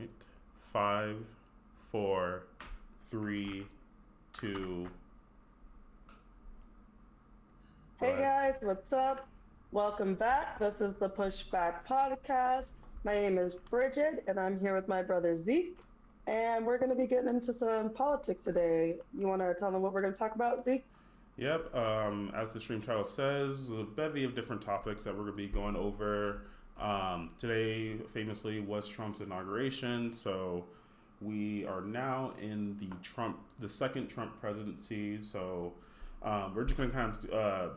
right. Five, four, three, two. Go Hey ahead. guys, what's up? Welcome back. This is the Pushback Podcast. My name is Bridget, and I'm here with my brother Zeke. And we're going to be getting into some politics today. You want to tell them what we're going to talk about, Zeke? Yep. As the stream title says, a bevy of different topics that we're going to be going over. Today, famously, was Trump's inauguration. So we are now in the second Trump presidency. So we're just going to kind of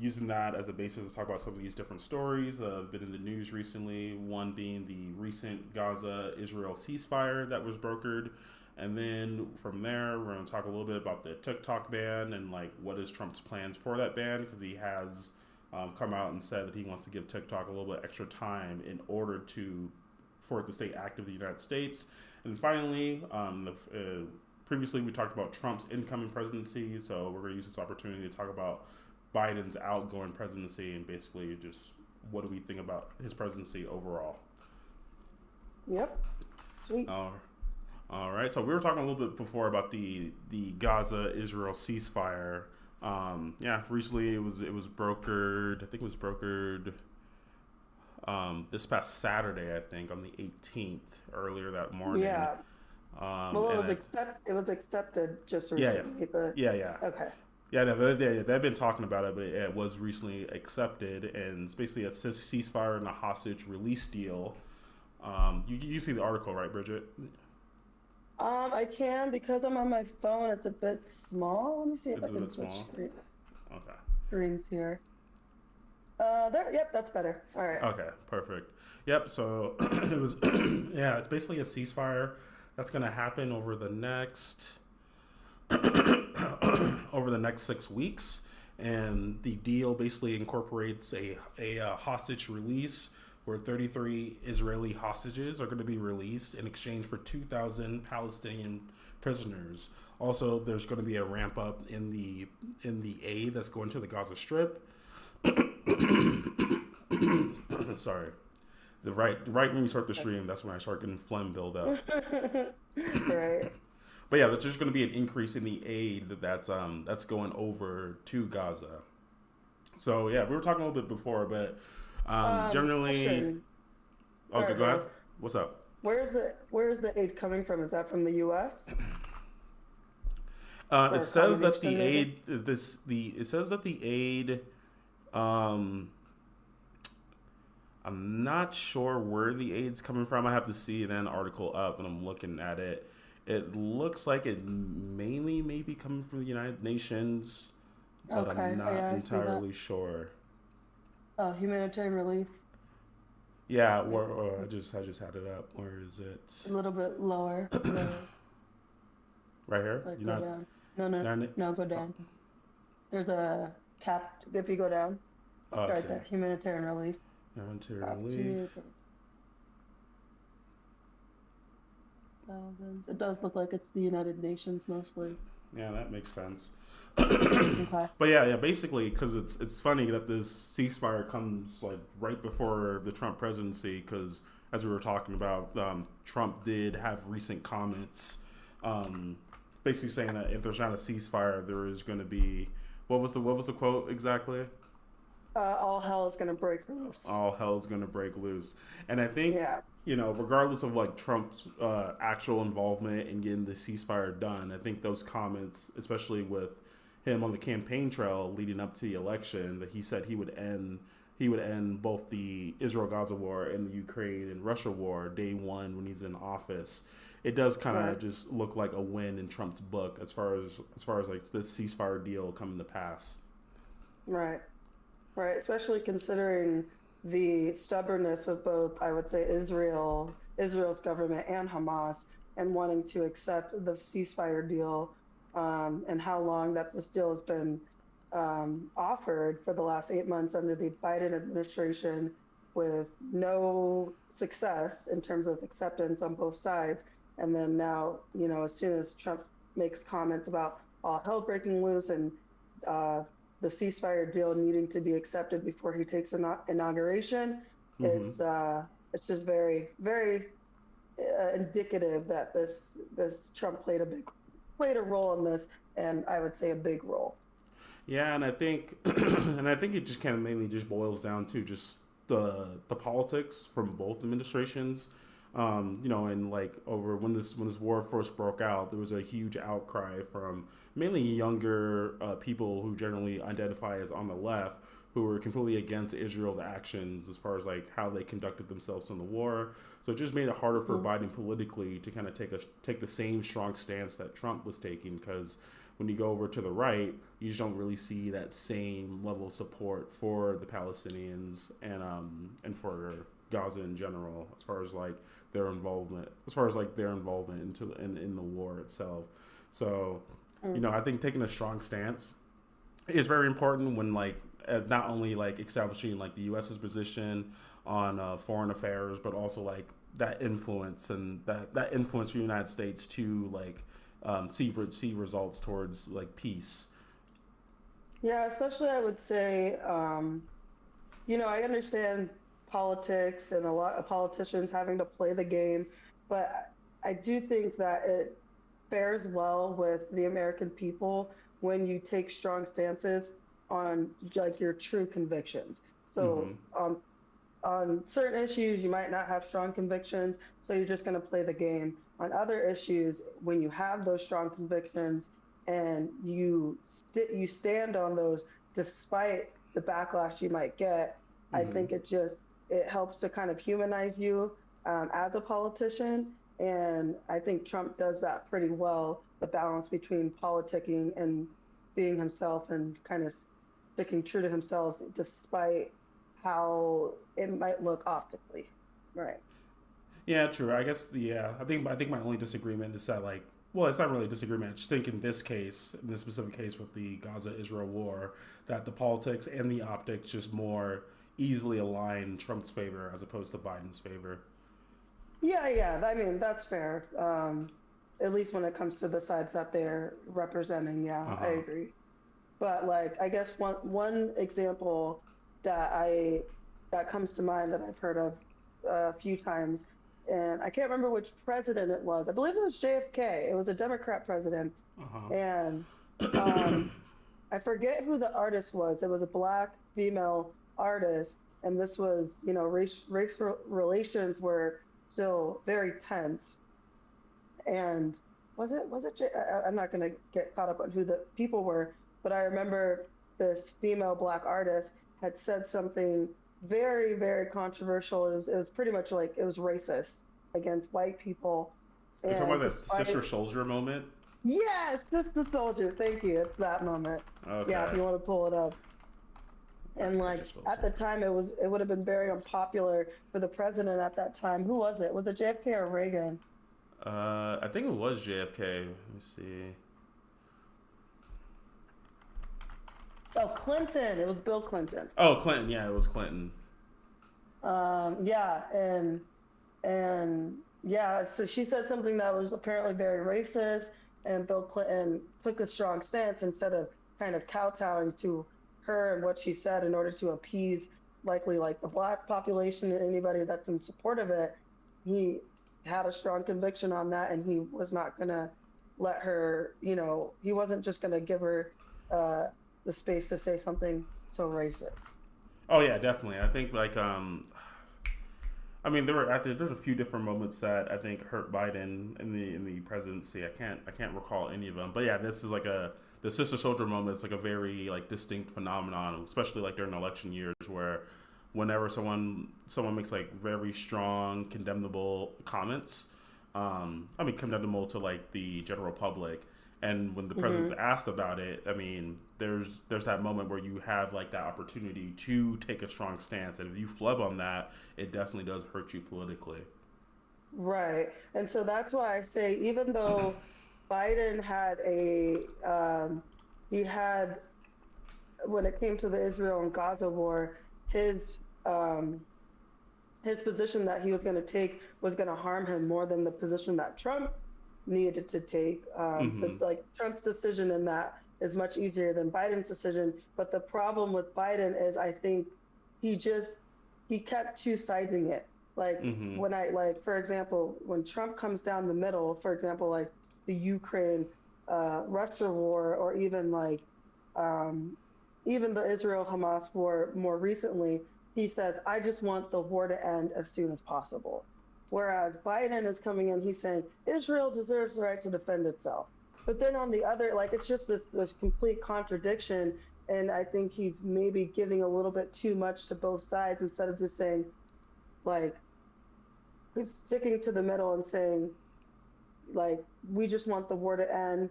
using that as a basis to talk about some of these different stories that have been in the news recently. One being the recent Gaza Israel ceasefire that was brokered. And then from there, we're going to talk a little bit about the TikTok ban and like what is Trump's plans for that ban, because he has come out and said that he wants to give TikTok a little bit extra time in order for it to stay active in the United States. And finally, previously we talked about Trump's incoming presidency, so we're going to use this opportunity to talk about Biden's outgoing presidency and basically just what do we think about his presidency overall. Yep. Sweet. All right. So we were talking a little bit before about the Gaza Israel ceasefire. Yeah, recently it was brokered. I think it was brokered this past Saturday. I think on the 18th, earlier that morning. Yeah. Well, And it was accepted just yeah, recently, but yeah, yeah. okay. Yeah, no, they've been talking about it, but it was recently accepted, and it's basically a ceasefire and a hostage release deal. You see the article, right, Bridget? I can because I'm on my phone. It's a bit small. Let me see if I It's a can bit switch small. Okay. screens here. There. Yep, that's better. All right. Okay, perfect. Yep. So it was, yeah. It's basically a ceasefire that's going to happen over the next 6 weeks, and the deal basically incorporates a hostage release where 33 Israeli hostages are going to be released in exchange for 2,000 Palestinian prisoners. Also, there's going to be a ramp up in the aid that's going to the Gaza Strip. Sorry. The right when we start the stream, that's when I start getting phlegm build up. Right. But yeah, there's just going to be an increase in the aid that's going over to Gaza. So yeah, we were talking a little bit before, but generally, Question. okay, Sorry, go ahead. brother. What's up? Where's the aid coming from? Is that from the U.S. It or a says that combination the maybe? aid it says that the aid. Um, I'm not sure where the aid's coming from. I have to see an article up, and I'm looking at it. It looks like it mainly may be coming from the United Nations, but I'm Okay. Oh, not yeah, I see that. entirely sure. Humanitarian relief. Yeah, Right. I just had it up. Where is A it? little bit lower. The Right here. like You're go not. down. No, no, Not. no, go Oh, down. There's a cap. If you go down, oh, I right see. there. Humanitarian relief. Volunteer Up to relief. thousands. It does look like it's the United Nations mostly. Yeah, that makes sense. Okay. But yeah, basically, because it's funny that this ceasefire comes like right before the Trump presidency, because as we were talking about, Trump did have recent comments, um, basically saying that if there's not a ceasefire, there is going to be what was the quote exactly? All hell is gonna break loose. All hell's gonna break loose. And I think, Yeah. regardless of like Trump's actual involvement in getting the ceasefire done, I think those comments, especially with him on the campaign trail leading up to the election, that he said he would end both the Israel-Gaza war and the Ukraine and Russia war day one when he's in office. It does kind Right. of just look like a win in Trump's book as far as like this ceasefire deal coming to pass. Right. Right, especially considering the stubbornness of both, I would say, Israel's government and Hamas, and wanting to accept the ceasefire deal, and how long that this deal has been offered for the last 8 months under the Biden administration, with no success in terms of acceptance on both sides. And then now, as soon as Trump makes comments about all hell breaking loose and uh, the ceasefire deal needing to be accepted before he takes inauguration. Mm-hmm. It's just very, very indicative that this Trump played a role in this, and I would say a big role. Yeah, and I think and I think it just kind of mainly just boils down to just the politics from both administrations. And like over when this war first broke out, there was a huge outcry from mainly younger people who generally identify as on the left, who were completely against Israel's actions as far as like how they conducted themselves in the war. So it just made it harder for Mm. Biden politically to kind of take the same strong stance that Trump was taking, because when you go over to the right, you just don't really see that same level of support for the Palestinians and for Gaza in general, as far as like their involvement in the war itself. So, Mm. I think taking a strong stance is very important when like not only like establishing like the U.S.'s position on foreign affairs, but also like that influence and that influence for the United States to like see results towards like peace. Yeah, especially I would say, I understand politics and a lot of politicians having to play the game, but I do think that it fares well with the American people when you take strong stances on like your true convictions. So Mm-hmm. on certain issues, you might not have strong convictions, so you're just going to play the game. On other issues, when you have those strong convictions and you stand on those despite the backlash you might get, I Mm-hmm. think it helps to kind of humanize you as a politician. And I think Trump does that pretty well, the balance between politicking and being himself and kind of sticking true to himself despite how it might look optically. Right. Yeah, true. I guess I think my only disagreement is that like, well, it's not really a disagreement. I just think in this specific case with the Gaza Israel war, that the politics and the optics just more easily align in Trump's favor as opposed to Biden's favor. Yeah, yeah. I mean, that's fair. At least when it comes to the sides that they're representing. Yeah, Uh I huh. agree. But like, I guess one example that I that comes to mind that I've heard of a few times, and I can't remember which president it was. I believe it was JFK. It was a Democrat president, Uh huh. and um, I forget who the artist was. It was a black female artist, and this was, relations were still very tense. And I'm not going to get caught up on who the people were, but I remember this female black artist had said something very, very controversial. It was pretty much like it was racist against white people. Are you talking And about the despite, Sister Soldier moment? yes, this the soldier. Thank you. It's that moment. Yeah, if Okay. you want to pull it up. All And right, I like just will at see. the time, it would have been very unpopular for the president at that time. Who was it? Was it JFK or Reagan? I think it was JFK. Let me see. Oh, Clinton. It was Bill Clinton. Oh, Clinton. Yeah, it was Clinton. Yeah, and yeah, so she said something that was apparently very racist, and Bill Clinton took a strong stance instead of kind of kowtowing to her and what she said in order to appease likely like the black population and anybody that's in support of it. He had a strong conviction on that, and he was not gonna let her, he wasn't just gonna give her uh, the space to say something so racist. Oh yeah, definitely. I think like I mean, there's a few different moments that I think hurt Biden in the presidency. I can't recall any of them, but yeah, this is like the sister soldier moment. It's like a very like distinct phenomenon, especially like during election years, where whenever someone makes like very strong condemnable comments, I mean condemnable to like the general public, and when the president's Hmm. asked about it, I mean, there's that moment where you have like that opportunity to take a strong stance, and if you flub on that, it definitely does hurt you politically. Right. And so that's why I say, even though Biden he had, when it came to the Israel and Gaza war, his, um, his position that he was going to take was going to harm him more than the position that Trump needed to take. Hmm. Like Trump's decision in that is much easier than Biden's decision. But the problem with Biden is, I think he just he kept two siding it. Like Mm-hmm. when I like, for example, when Trump comes down the middle, for example, like the Ukraine Russia war, or even like um, even the Israel Hamas war more recently, he says, I just want the war to end as soon as possible. Whereas Biden is coming in, he's saying Israel deserves the right to defend itself. But then on the other, like it's just this complete contradiction. And I think he's maybe giving a little bit too much to both sides instead of just saying, like, he's sticking to the middle and saying, like, we just want the war to end,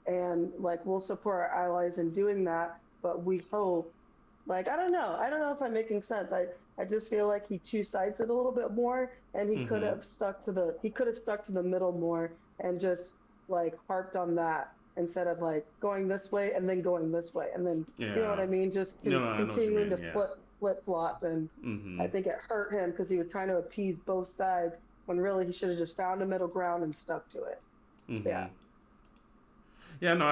and like we'll support our allies in doing that, but we hope, like, I don't know if I'm making sense. I just feel like he two sides it a little bit more, and Mm-hmm. he could have stuck to the middle more and just like harped on that instead of like going this way and then going this way and then, you know what Yeah. I mean, just No, I know what you continuing mean. to Yeah. flip flop. And I Mm-hmm. think it hurt him because he was trying to appease both sides when really he should have just found a middle ground and stuck to it. Mm-hmm. Yeah. Yeah, no,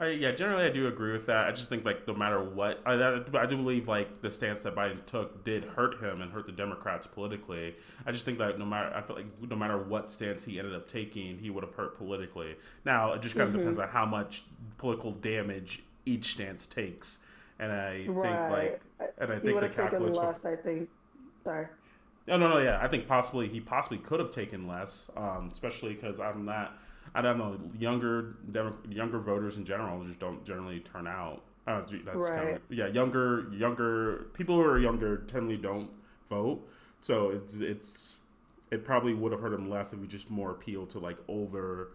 yeah, generally I do agree with that. I just think like no matter what, I do believe like the stance that Biden took did hurt him and hurt the Democrats politically. I just think that I feel like no matter what stance he ended up taking, he would have hurt politically. Now it just kind of depends Hmm. on how much political damage each stance takes, and Right. I He think would the have taken calculus for less, I think. Sorry. no, no, no. Yeah, I think he possibly could have taken less, especially because I don't know, younger voters in general just don't generally turn out. That's kind Right. of yeah, younger people who are younger generally don't vote, so it probably would have hurt him less if we just more appeal to like older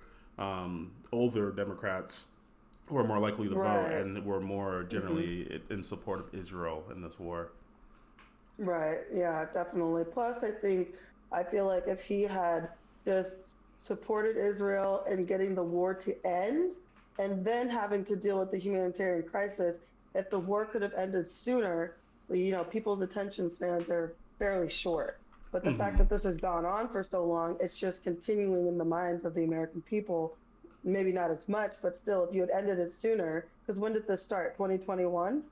Democrats who are more likely to vote Right. and were more Hmm. generally in support of Israel in this war. Right. Yeah, definitely. Plus, I feel like if he had just supported Israel and getting the war to end and then having to deal with the humanitarian crisis, if the war could have ended sooner, people's attention spans are fairly short. But the fact Hmm. that this has gone on for so long, it's just continuing in the minds of the American people. Maybe not as much, but still, if you had ended it sooner, because when did this start? 2021?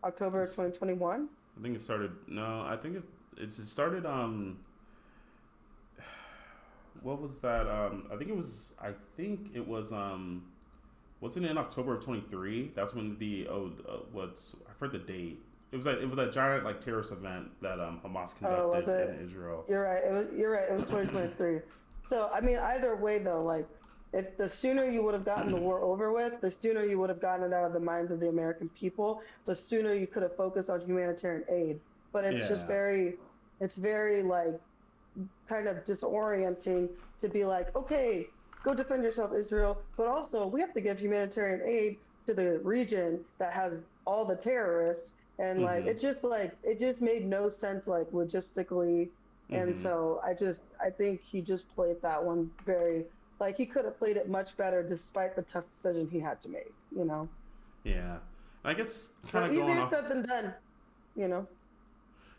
October of 2021? I think it started. No, I think it started. What was that? I think it was. I think it was. Wasn't it in October of 23? That's when what's I forgot the date. It was that giant like terrorist event that Hamas Oh, was conducted in it? Israel. You're right. You're right. It was 2023. So, I mean, either way though, like if the sooner you would have gotten the war over with, the sooner you would have gotten it out of the minds of the American people, the sooner you could have focused on humanitarian aid. But Yeah. it's very like kind of disorienting to be like, okay, go defend yourself, Israel, but also we have to give humanitarian aid to the region that has all the terrorists. And Mm-hmm. like it just made no sense like logistically. And Mm-hmm. so I think he just played that one very, like he could have played it much better despite the tough decision he had to make, you know. Yeah. I guess kind But of going easier off. said than done, you know.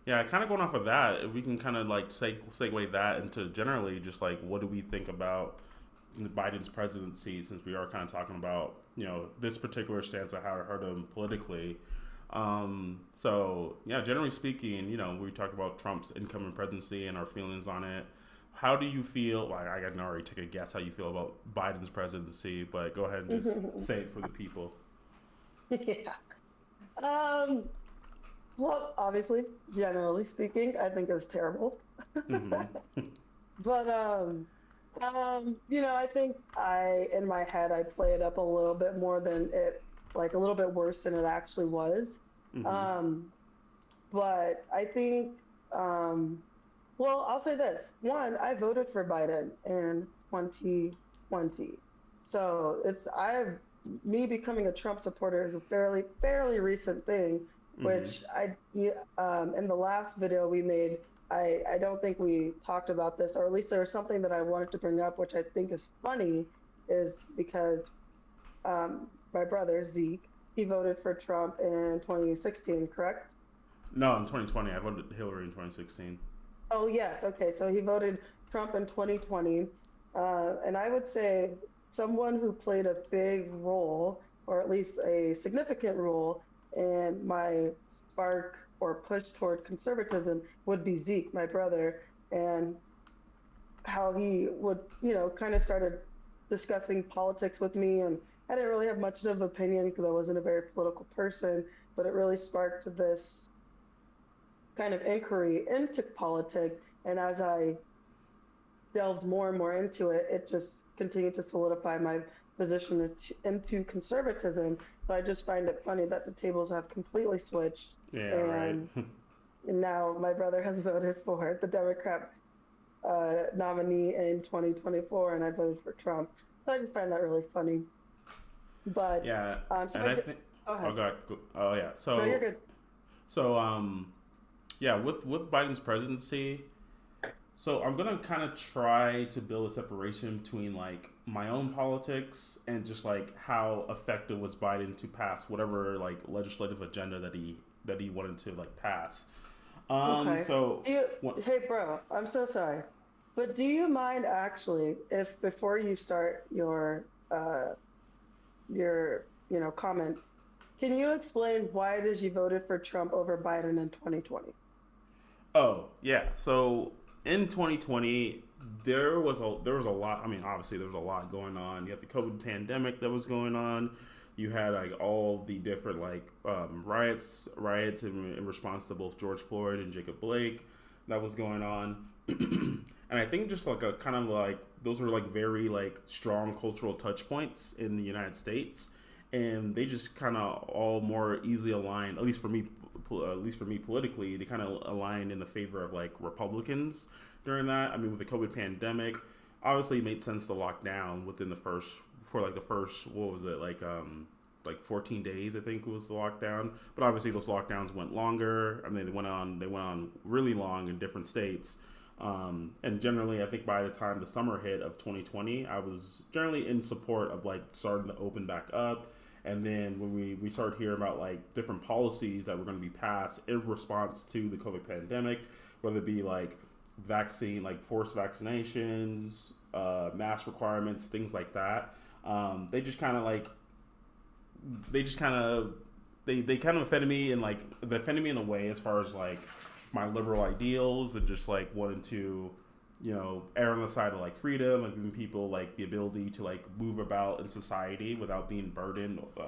Yeah, kind of going off of that, if we can kind of like segue that into generally just like what do we think about Biden's presidency, since we are kind of talking about this particular stance of how it hurt him politically. So yeah, generally speaking, we talk about Trump's incoming presidency and our feelings on it. How do you feel? Like I can already take a guess how you feel about Biden's presidency, but go ahead and just say it for the people. Yeah. Um, Well, obviously, generally speaking, I think it was terrible. Mm-hmm. But I think in my head I play it up a little bit more than it, like a little bit worse than it actually was. Mm-hmm. Um, but I think, um, well, I'll say this. One, I voted for Biden in 2020. So me becoming a Trump supporter is a fairly recent thing, Mm-hmm. which in the last video we made, I don't think we talked about this, or at least there was something that I wanted to bring up, which I think is funny, is because my brother Zeke, he voted for Trump in 2016, correct? No, in 2020, I voted Hillary in 2016. Oh, yes. Okay. So he voted Trump in 2020. And I would say someone who played a big role, or at least a significant role, in my spark or push toward conservatism would be Zeke, my brother, and how he would, kind of started discussing politics with me. And I didn't really have much of an opinion because I wasn't a very political person, but it really sparked this kind of inquiry into politics. And as I delved more and more into it, it just continued to solidify my position into conservatism. So I just find it funny that the tables have completely switched. Yeah, right. And now my brother has voted for the Democrat nominee in 2024, and I voted for Trump. So I just find that really funny. But Yeah, so and I think. go Oh ahead. God. Oh yeah. No, you're good. So yeah, with Biden's presidency, so I'm gonna kind of try to build a separation between like my own politics and just like how effective was Biden to pass whatever like legislative agenda that he wanted to like pass. Okay. So what? Hey, bro, I'm so sorry, but do you mind actually, if before you start your comment, can you explain why it is you voted for Trump over Biden in 2020? Oh yeah. So in 2020, there was a lot. I mean, obviously there was a lot going on. You had the COVID pandemic that was going on. You had like all the different like riots in response to both George Floyd and Jacob Blake that was going on. And I think just like a kind of like those were like very like strong cultural touch points in the United States, and they just kind of all more easily aligned. At least for me politically, they kind of aligned in the favor of like Republicans during that. I mean, with the COVID pandemic, obviously it made sense to lock down within the first what was it like 14 days I think was the lockdown. But obviously those lockdowns went longer. I mean they went on really long in different states. And generally, I think by the time the summer hit of 2020, I was generally in support of like starting to open back up. And then when we started hearing about like different policies that were going to be passed in response to the COVID pandemic, whether it be like like forced vaccinations, mask requirements, things like that, they just kind of like they just kind of they kind of offended me in a way as far as like my liberal ideals and just like wanting to err on the side of like freedom and giving people like the ability to like move about in society without being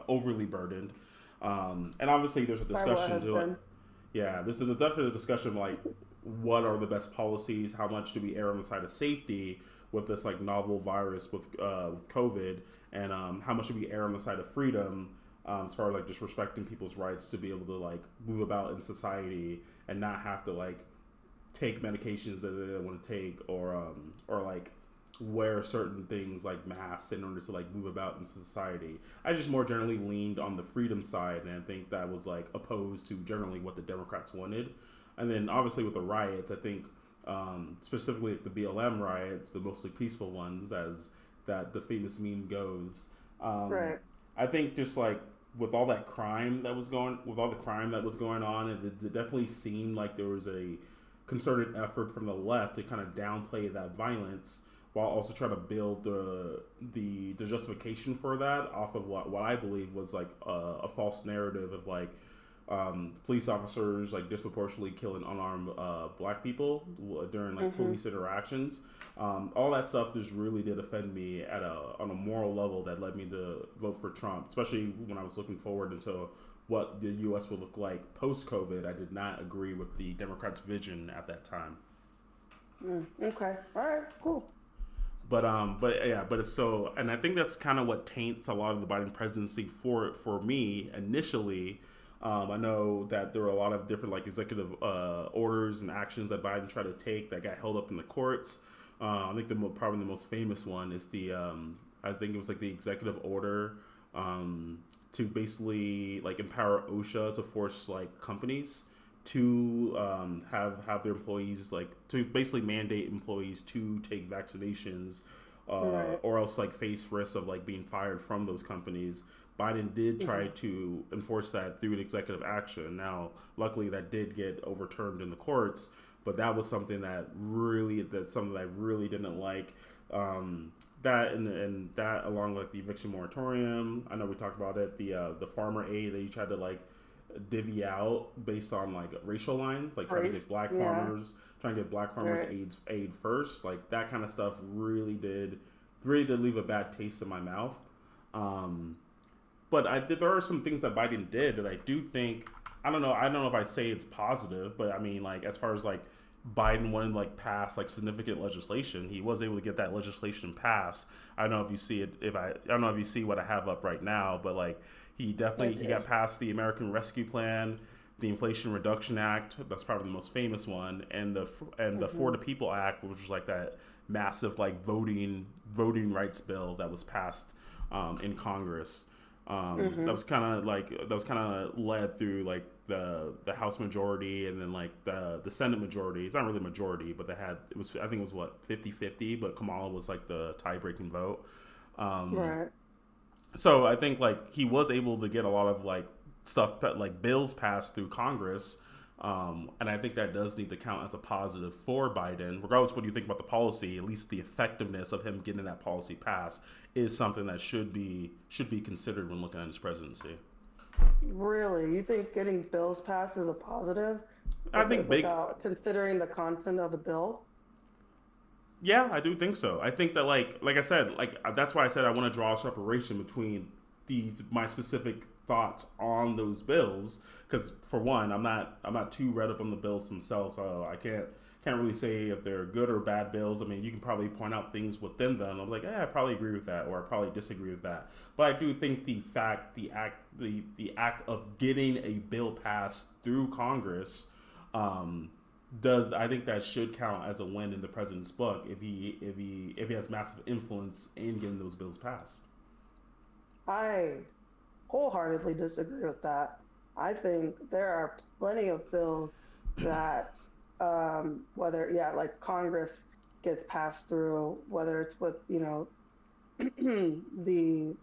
overly burdened. And obviously there's a By what discussion has to it. been. Yeah, this is definitely a discussion of like what are the best policies, how much do we err on the side of safety with this like novel virus with COVID, and how much do we err on the side of freedom, as far as like just respecting people's rights to be able to like move about in society and not have to like take medications that they don't want to take, or like wear certain things like masks in order to like move about in society. I just more generally leaned on the freedom side, and I think that was like opposed to generally what the Democrats wanted. And then obviously with the riots, I think specifically with the BLM riots, the mostly peaceful ones, as that the famous meme goes. Right. I think just like with all that crime that was going on, it definitely seemed like there was a concerted effort from the left to kind of downplay that violence while also trying to build the justification for that off of what I believe was like a false narrative of like police officers like disproportionately killing unarmed black people during like police interactions. All that stuff just really did offend me on a moral level that led me to vote for Trump, especially when I was looking forward into what the U.S. would look like post-COVID. I did not agree with the Democrats' vision at that time. Okay. All right. Cool. But it's so, and I think that's kind of what taints a lot of the Biden presidency for me initially. I know that there were a lot of different like executive orders and actions that Biden tried to take that got held up in the courts. I think probably the most famous one is I think it was like the executive order to basically like empower OSHA to force like companies to have their employees like to basically mandate employees to take vaccinations, Right. or else like face risks of like being fired from those companies. Biden did try to enforce that through an executive action. Now, luckily, that did get overturned in the courts, but that was something that I really didn't like. That and that along with the eviction moratorium. I know we talked about it. The farmer aid that you tried to like divvy out based on like racial lines, like trying to Race, get black yeah, farmers, trying to get black farmers right. aid first, like that kind of stuff really did leave a bad taste in my mouth. Um, but there are some things that Biden did that I do think I don't know if I say it's positive, but I mean like as far as like Biden wanted to like pass like significant legislation, he was able to get that legislation passed. I don't know if you see it if I don't know if you see what I have up right now, but like I he got did. past the American Rescue Plan, the Inflation Reduction Act, that's probably the most famous one, and the For Hmm. the People Act, which was like that massive like voting rights bill that was passed in Congress. Hmm. That was kind of led through like the House majority and then like the Senate majority. It's not really majority, but they had it was I think it was what 50-50, but Kamala was like the tie breaking vote. Um, Right. so I think like he was able to get a lot of like like bills passed through Congress. And I think that does need to count as a positive for Biden, regardless of what you think about the policy. At least the effectiveness of him getting that policy passed is something that should be considered when looking at his presidency. Really? You think getting bills passed is a positive I think big, without considering the content of the bill? yeah, I do think so. I think that like I said, like that's why I said I want to draw a separation between these my specific thoughts on those bills because for one, I'm not too read up on the bills themselves, so I can't really say if they're good or bad bills. I mean, you can probably point out things within them. I'm like, yeah, I probably agree with that, or I probably disagree with that. But I do think the act of getting a bill passed through Congress um, does I think that should count as a win in the president's book if he has massive influence in getting those bills passed. I wholeheartedly disagree with that. I think there are plenty of bills that, whether, yeah, like Congress gets passed through, whether it's with, the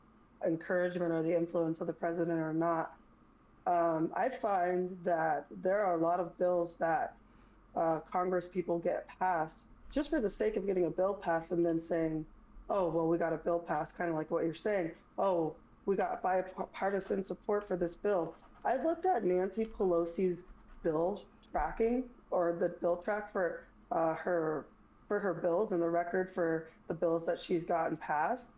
encouragement or the influence of the president or not. I find that there are a lot of bills that Congress people get passed just for the sake of getting a bill passed and then saying, oh, well, we got a bill passed, kind of like what you're saying. Oh, we got bipartisan support for this bill. I looked at Nancy Pelosi's bill tracking or the bill track her for her bills and the record for the bills that she's gotten passed.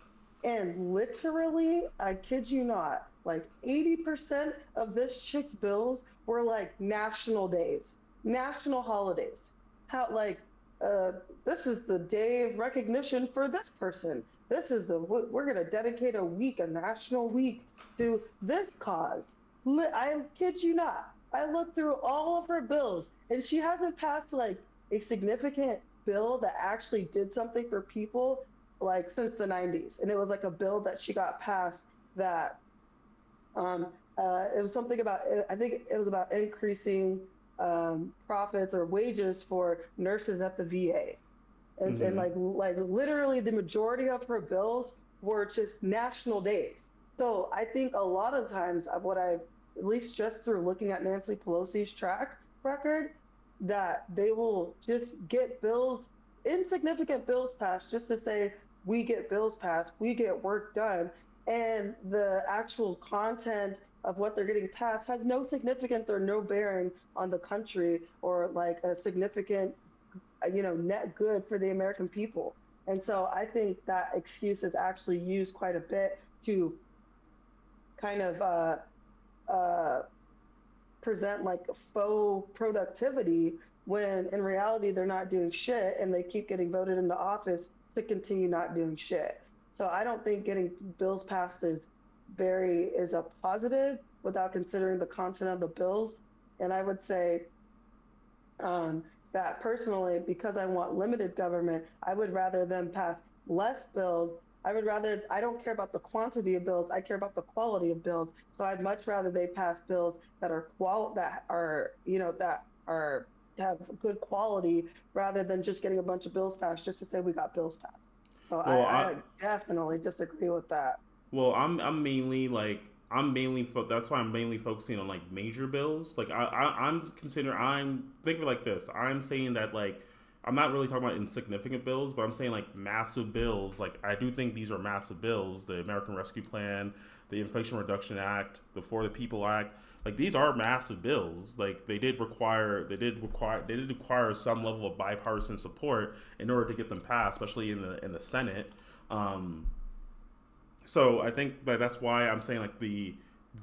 And literally, I kid you not, like 80% of this chick's bills were like national days, national holidays. How, like, uh, this is the day of recognition for this person. We're going to dedicate a week, a national week to this cause. I kid you not. I looked through all of her bills and she hasn't passed like a significant bill that actually did something for people like since the 90s. And it was like a bill that she got passed that um, it was something about, I think it was about increasing profits or wages for nurses at the VA. And Mm-hmm. like literally the majority of her bills were just national days. So I think a lot of times what I've at least just through looking at Nancy Pelosi's track record, that they will just get bills, insignificant bills passed just to say we get bills passed, we get work done, and the actual content of what they're getting passed has no significance or no bearing on the country or like a significant net good for the American people. And so I think that excuse is actually used quite a bit to kind of uh, present like faux productivity when in reality they're not doing shit and they keep getting voted into office to continue not doing shit. So I don't think getting bills passed is a positive without considering the content of the bills. And I would say um, that personally, because I want limited government, I would rather them pass less bills. I don't care about the quantity of bills, I care about the quality of bills. So I'd much rather they pass bills that are, that are have good quality rather than just getting a bunch of bills passed just to say we got bills passed. So Well, I definitely disagree with that. that's why I'm mainly focusing on like major bills. Like I'm thinking like this. I'm saying that like I'm not really talking about insignificant bills, but I'm saying like massive bills. Like I do think these are massive bills. The American Rescue Plan, the Inflation Reduction Act, the For the People Act. like these are massive bills. Like they did require some level of bipartisan support in order to get them passed, especially in the Senate. Um, so I think that that's why I'm saying like the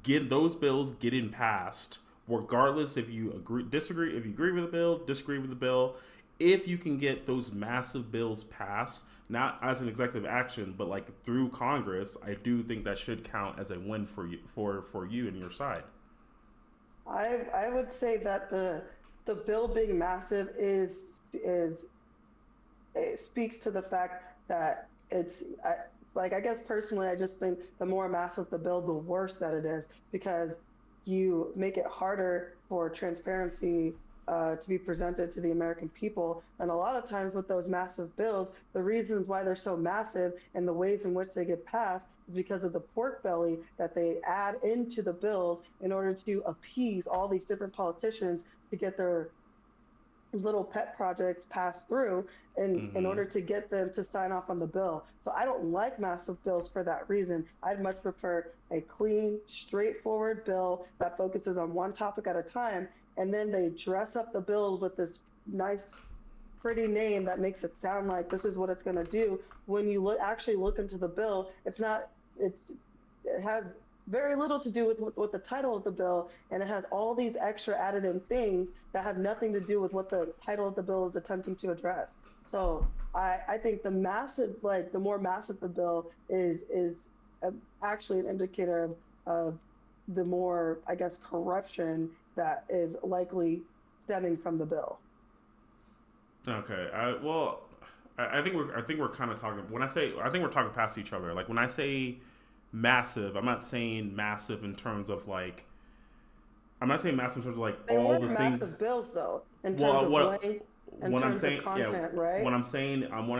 get those bills getting passed, regardless if you disagree, if you agree with the bill, disagree with the bill. If you can get those massive bills passed, not as an executive action, but like through Congress, I do think that should count as a win for you for you and your side. I would say that the bill being massive is it speaks to the fact that like I guess personally I just think the more massive the bill, the worse that it is, because you make it harder for transparency to be presented to the American people. And a lot of times with those massive bills, the reasons why they're so massive and the ways in which they get passed is because of the pork belly that they add into the bills in order to appease all these different politicians to get their little pet projects passed through in Mm-hmm. order to get them to sign off on the bill. So I don't like massive bills for that reason. I'd much prefer a clean, straightforward bill that focuses on one topic at a time, and then they dress up the bill with this nice, pretty name that makes it sound like this is what it's going to do. When you actually look into the bill, it's not. It has very little to do with the title of the bill, and it has all these extra added in things that have nothing to do with what the title of the bill is attempting to address. So I think the more massive the bill is actually an indicator of the more, I guess, corruption that is likely stemming from the bill. Okay. I think we're kind of talking. When I think we're talking past each other. Like when I say massive, I'm not saying massive in terms of like I'm not saying massive in terms of like They all were the massive things. bills, though, in terms Well, of length, in when I'm terms of saying yeah, content, right? when I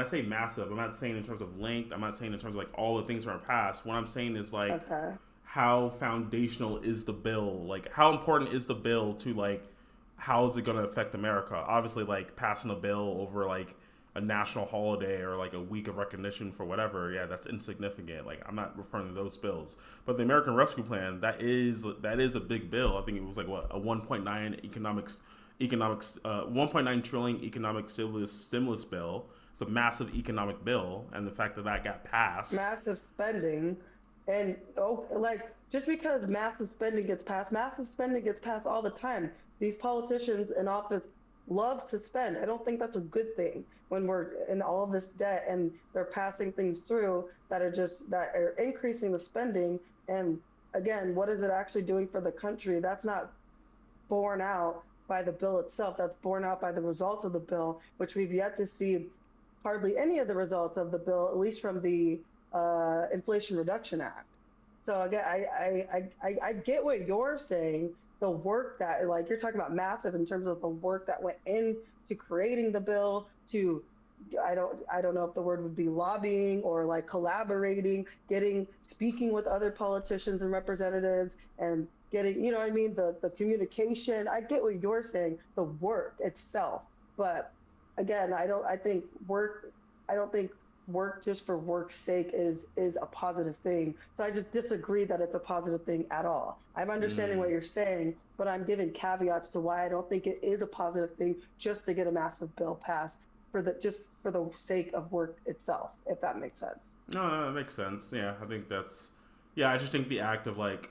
say massive, I'm not saying in terms of length. I'm not saying in terms of like all the things that are passed. What I'm saying is like Okay. how foundational is the bill? Like how important is the bill to like how is it going to affect America? Obviously, like passing a bill over like a national holiday or like a week of recognition for whatever, yeah, that's insignificant. Like I'm not referring to those bills, but the American Rescue Plan that is a big bill. I think it was like what a 1.9 economics 1.9 trillion economic stimulus bill. It's a massive economic bill, and the fact that that got passed. Massive spending, and oh, like just because massive spending gets passed all the time. These politicians in office love to spend. I don't think that's a good thing when we're in all this debt and they're passing things through that are increasing the spending. And again, what is it actually doing for the country? That's not borne out by the bill itself. That's borne out by the results of the bill, which we've yet to see hardly any of the results of the bill, at least from the Inflation Reduction Act. So again, I get what you're saying. The work that, like, you're talking about massive in terms of the work that went into creating the bill, to I don't know if the word would be lobbying or like collaborating, speaking with other politicians and representatives and getting, you know what I mean, the communication. I get what you're saying, the work itself. But again, I don't think work just for work's sake is a positive thing. So I just disagree that it's a positive thing at all. I'm understanding what Mm. you're saying, but I'm giving caveats to why I don't think it is a positive thing just to get a massive bill passed for the sake of work itself, if that makes sense. No, no, that makes sense. Yeah, I think that's. Yeah, I just think the act of like,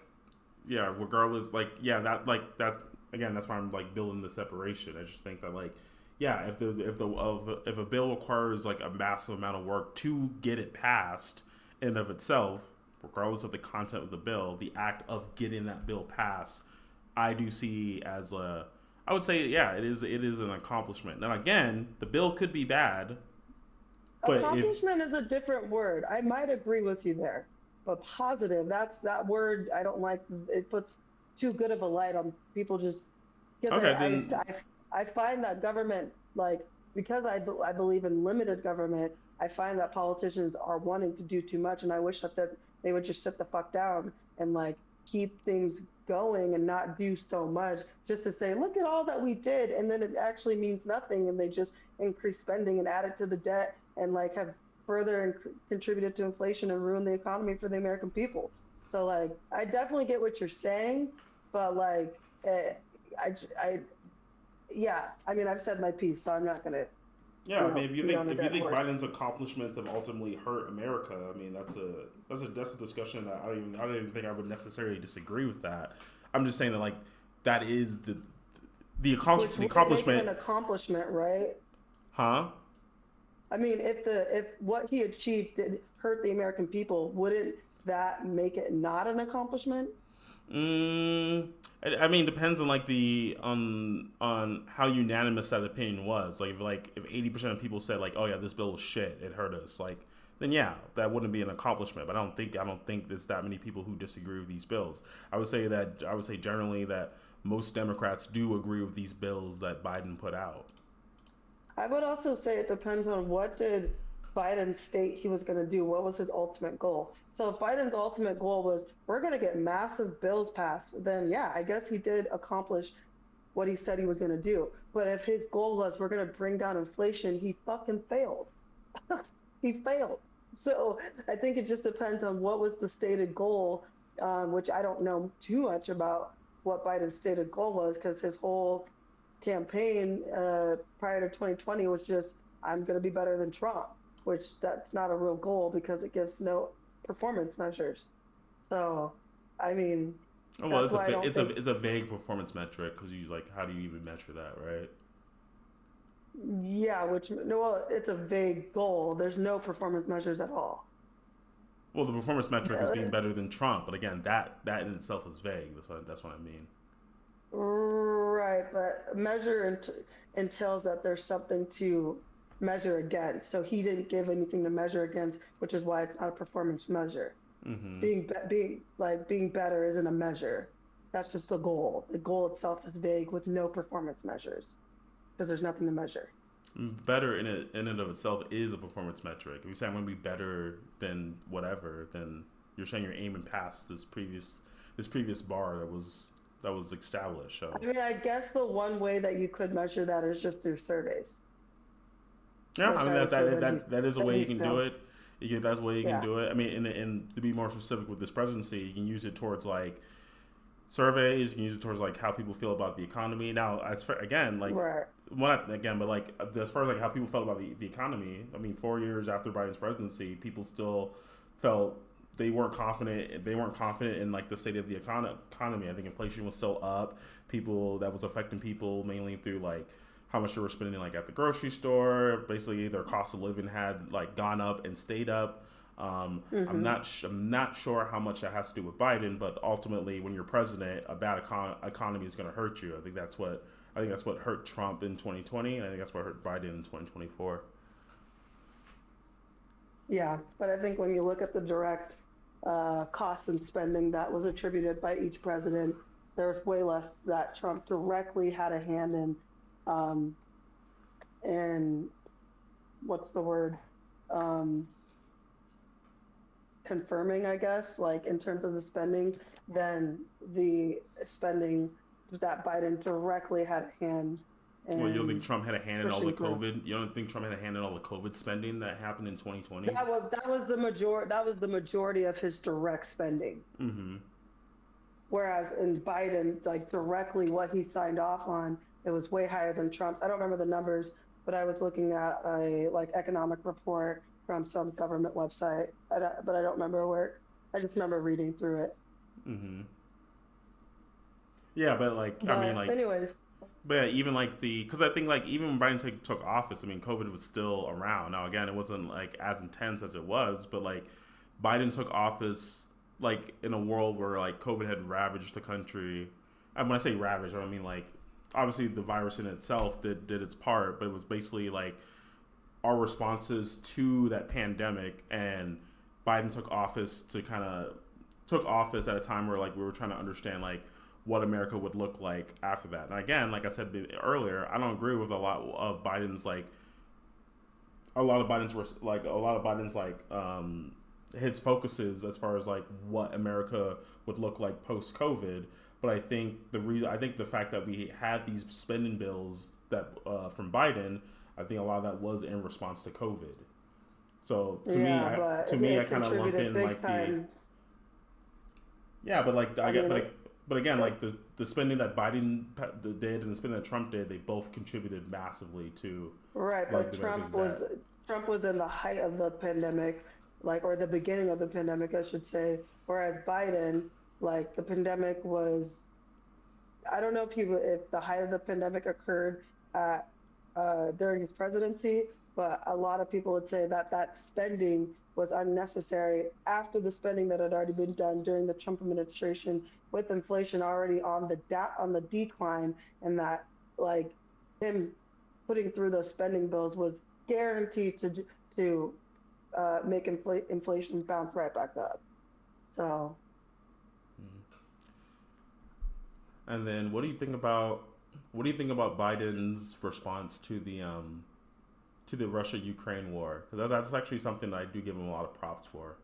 yeah, regardless, like, yeah, that like that again. That's why I'm like building the separation. I just think that like, yeah, if a bill requires like a massive amount of work to get it passed, in of itself, regardless of the content of the bill, the act of getting that bill passed, I do see as a. I would say, yeah, it is an accomplishment. Now, again, the bill could be bad, but if Accomplishment is a different word. I might agree with you there, but positive, that word I don't like. It puts too good of a light on people just because okay, then I find that government, like, because I believe in limited government, I find that politicians are wanting to do too much, and I wish that they would just sit the fuck down and like keep things going and not do so much just to say, look at all that we did, and then it actually means nothing, and they just increase spending and add it to the debt and like have further contributed to inflation and ruin the economy for the American people. So like, I definitely get what you're saying, but like, eh, I, yeah. I mean, I've said my piece, so I'm not gonna, Yeah, I mean, if you beat on a if you dead think horse. Biden's accomplishments have ultimately hurt America, I mean, that's a discussion that I don't even think I would necessarily disagree with that. I'm just saying that like that is Which the wouldn't make it accomplishment, an accomplishment, right? huh? I mean, if what he achieved did hurt the American people, wouldn't that make it not an accomplishment? Mm, I mean, depends on like the on how unanimous that opinion was. If 80% of people said like, oh yeah, this bill was shit, it hurt us, like then yeah, that wouldn't be an accomplishment. But I don't think there's that many people who disagree with these bills. I would say generally that most Democrats do agree with these bills that Biden put out. I would also say it depends on what did Biden state he was going to do. What was his ultimate goal? So if Biden's ultimate goal was we're going to get massive bills passed, then yeah, I guess he did accomplish what he said he was going to do. But if his goal was we're going to bring down inflation, he fucking failed. He failed. So I think it just depends on what was the stated goal, which I don't know too much about what Biden's stated goal was because his whole campaign prior to 2020 was just I'm going to be better than Trump, which that's not a real goal because it gives no performance measures. So, I mean, Oh well, that's why I don't think. it's a vague performance metric because you like how do you even measure that, right? Yeah, which no, well, it's a vague goal. There's no performance measures at all. Well, the performance metric is Uh, being better than Trump, but again, that in itself is vague. That's what I mean. Right, but entails that there's something to measure against. So he didn't give anything to measure against, which is why it's not a performance measure. Mm-hmm. Being better isn't a measure. That's just the goal. The goal itself is vague with no performance measures because there's nothing to measure. Better in and of itself is a performance metric. If you say I'm going to be better than whatever, then you're saying you're aiming past this previous bar that was established. So I mean, I guess the one way that you could measure that is just through surveys, yeah, I which mean I would say that is a that way you he can do failed. it. That's a way you can Yeah, do it. I mean, and to be more specific with this presidency, you can use it towards like surveys. You can use it towards like how people feel about the economy. Now, as for again, like right. well, not again, but like as far as like how people felt about the economy. I mean, 4 years after Biden's presidency, people still felt they weren't confident. They weren't confident in like the state of the economy. I think inflation was still up. People that was affecting people mainly through like how much they were spending like at the grocery store. Basically, their cost of living had like gone up and stayed up. Hmm. I'm not sure how much that has to do with Biden, but ultimately, when you're president, a bad economy is going to hurt you. I think that's what hurt Trump in 2020, and I think that's what hurt Biden in 2024. Yeah, but I think when you look at the direct costs and spending that was attributed by each president, there's way less that Trump directly had a hand in. Um, and what's the word? Um, Confirming, I guess, like in terms of the spending, than the spending that Biden directly had a hand Well, you don't think in Trump had a hand in all the pushing through. COVID? You don't think Trump had a hand in all the COVID spending that happened in 2020? That was the majority of his direct spending. Mm-hmm. Whereas in Biden, like directly what he signed off on, it was way higher than Trump's. I don't remember the numbers, but I was looking at a like economic report from some government website, but I don't remember where. I just remember reading through it. Mm-hmm. Yeah, but like I mean But like anyways, but yeah, even like the because I think like even when Biden took office, I mean COVID was still around. Now again, it wasn't like as intense as it was, but like Biden took office like in a world where like COVID had ravaged the country. And when I say ravaged, I don't mean like obviously the virus in itself did its part, but it was basically like our responses to that pandemic, and Biden took office at a time where like we were trying to understand like what America would look like after that. And again, like I said earlier, I don't agree with a lot of Biden's his focuses as far as like what America would look like post COVID. But I think the fact that we had these spending bills that from Biden, I think a lot of that was in response to COVID. So yeah, but to me, I it kind of lump contributed in big like the time. yeah, but like I I get mean, like But again, Uh, like the spending that did and the spending that Trump did, they both contributed massively to right, like but the America's debt. Trump was in the height of the pandemic, like or the beginning of the pandemic, I should say, whereas Biden, like the pandemic was I don't know if the height of the pandemic occurred at, during his presidency, but a lot of people would say that that spending was unnecessary after the spending that had already been done during the Trump administration, with inflation already on on the decline, and that like him putting through those spending bills was guaranteed to make inflation bounce right back up. So And then what do you think about Biden's response to the Russia Ukraine war? Because that's actually something that I do give him a lot of props for.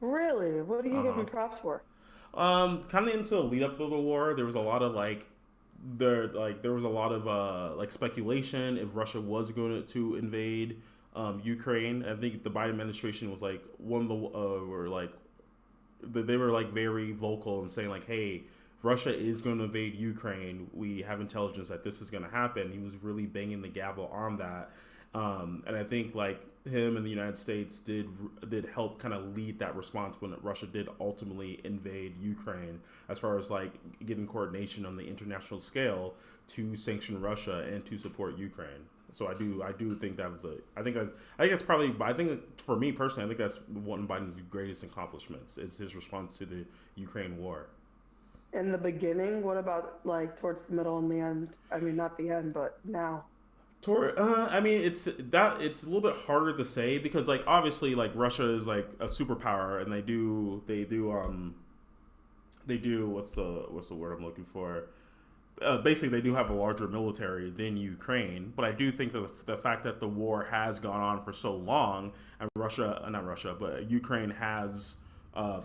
really, what do you Uh give huh. him props for? Kind of into the lead up to the war, there was a lot of there was a lot of like speculation if Russia was going to invade Ukraine. I think the Biden administration was like one of the were like they were like very vocal and saying like, "Hey, if Russia is going to invade Ukraine, we have intelligence that this is going to happen." He was really banging the gavel on that, and I think like him and the United States did help kind of lead that response when Russia did ultimately invade Ukraine, as far as like getting coordination on the international scale to sanction Russia and to support Ukraine. So I do think that was a I think that's probably I think for me personally I think that's one of Biden's greatest accomplishments is his response to the Ukraine war. In the beginning, what about like towards the middle and the end? I mean, not the end, but now. I mean, it's a little bit harder to say because like obviously like Russia is like a superpower and they do what's the word I'm looking for? Basically, they do have a larger military than Ukraine, but I do think that the fact that the war has gone on for so long, and not Russia, but Ukraine has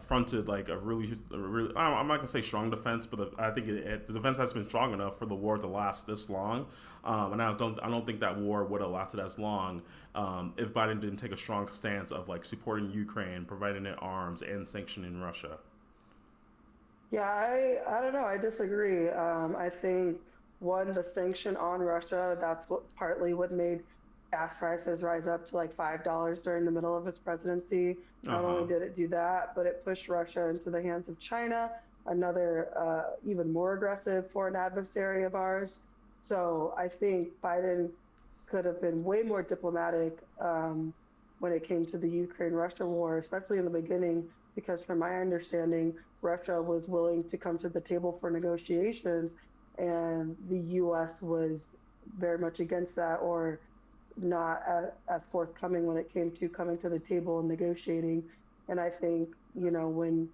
fronted like a really, I'm not gonna say strong defense, but I think the defense has been strong enough for the war to last this long, and I don't think that war would have lasted as long if Biden didn't take a strong stance of like supporting Ukraine, providing it arms, and sanctioning Russia. Yeah, I don't know. I disagree. I think one, the sanction on Russia, that's what partly what made gas prices rise up to like $5 during the middle of his presidency. Uh Not only huh. did it do that, but it pushed Russia into the hands of China, another even more aggressive foreign adversary of ours. So I think Biden could have been way more diplomatic when it came to the Ukraine-Russia war, especially in the beginning, because from my understanding, Russia was willing to come to the table for negotiations, and the U.S. was very much against that, or not as forthcoming when it came to coming to the table and negotiating. And I think, when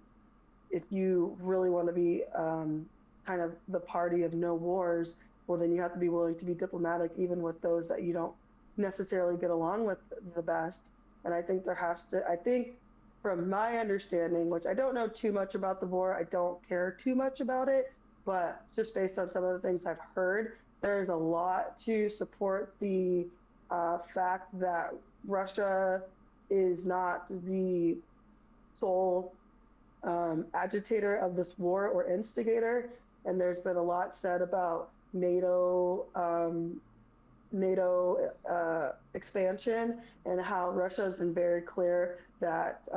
if you really want to be kind of the party of no wars, well, then you have to be willing to be diplomatic, even with those that you don't necessarily get along with the best. And I think I think from my understanding, which I don't know too much about the war, I don't care too much about it, but just based on some of the things I've heard, there's a lot to support the fact that Russia is not the sole agitator of this war or instigator. And there's been a lot said about NATO expansion, and how Russia has been very clear that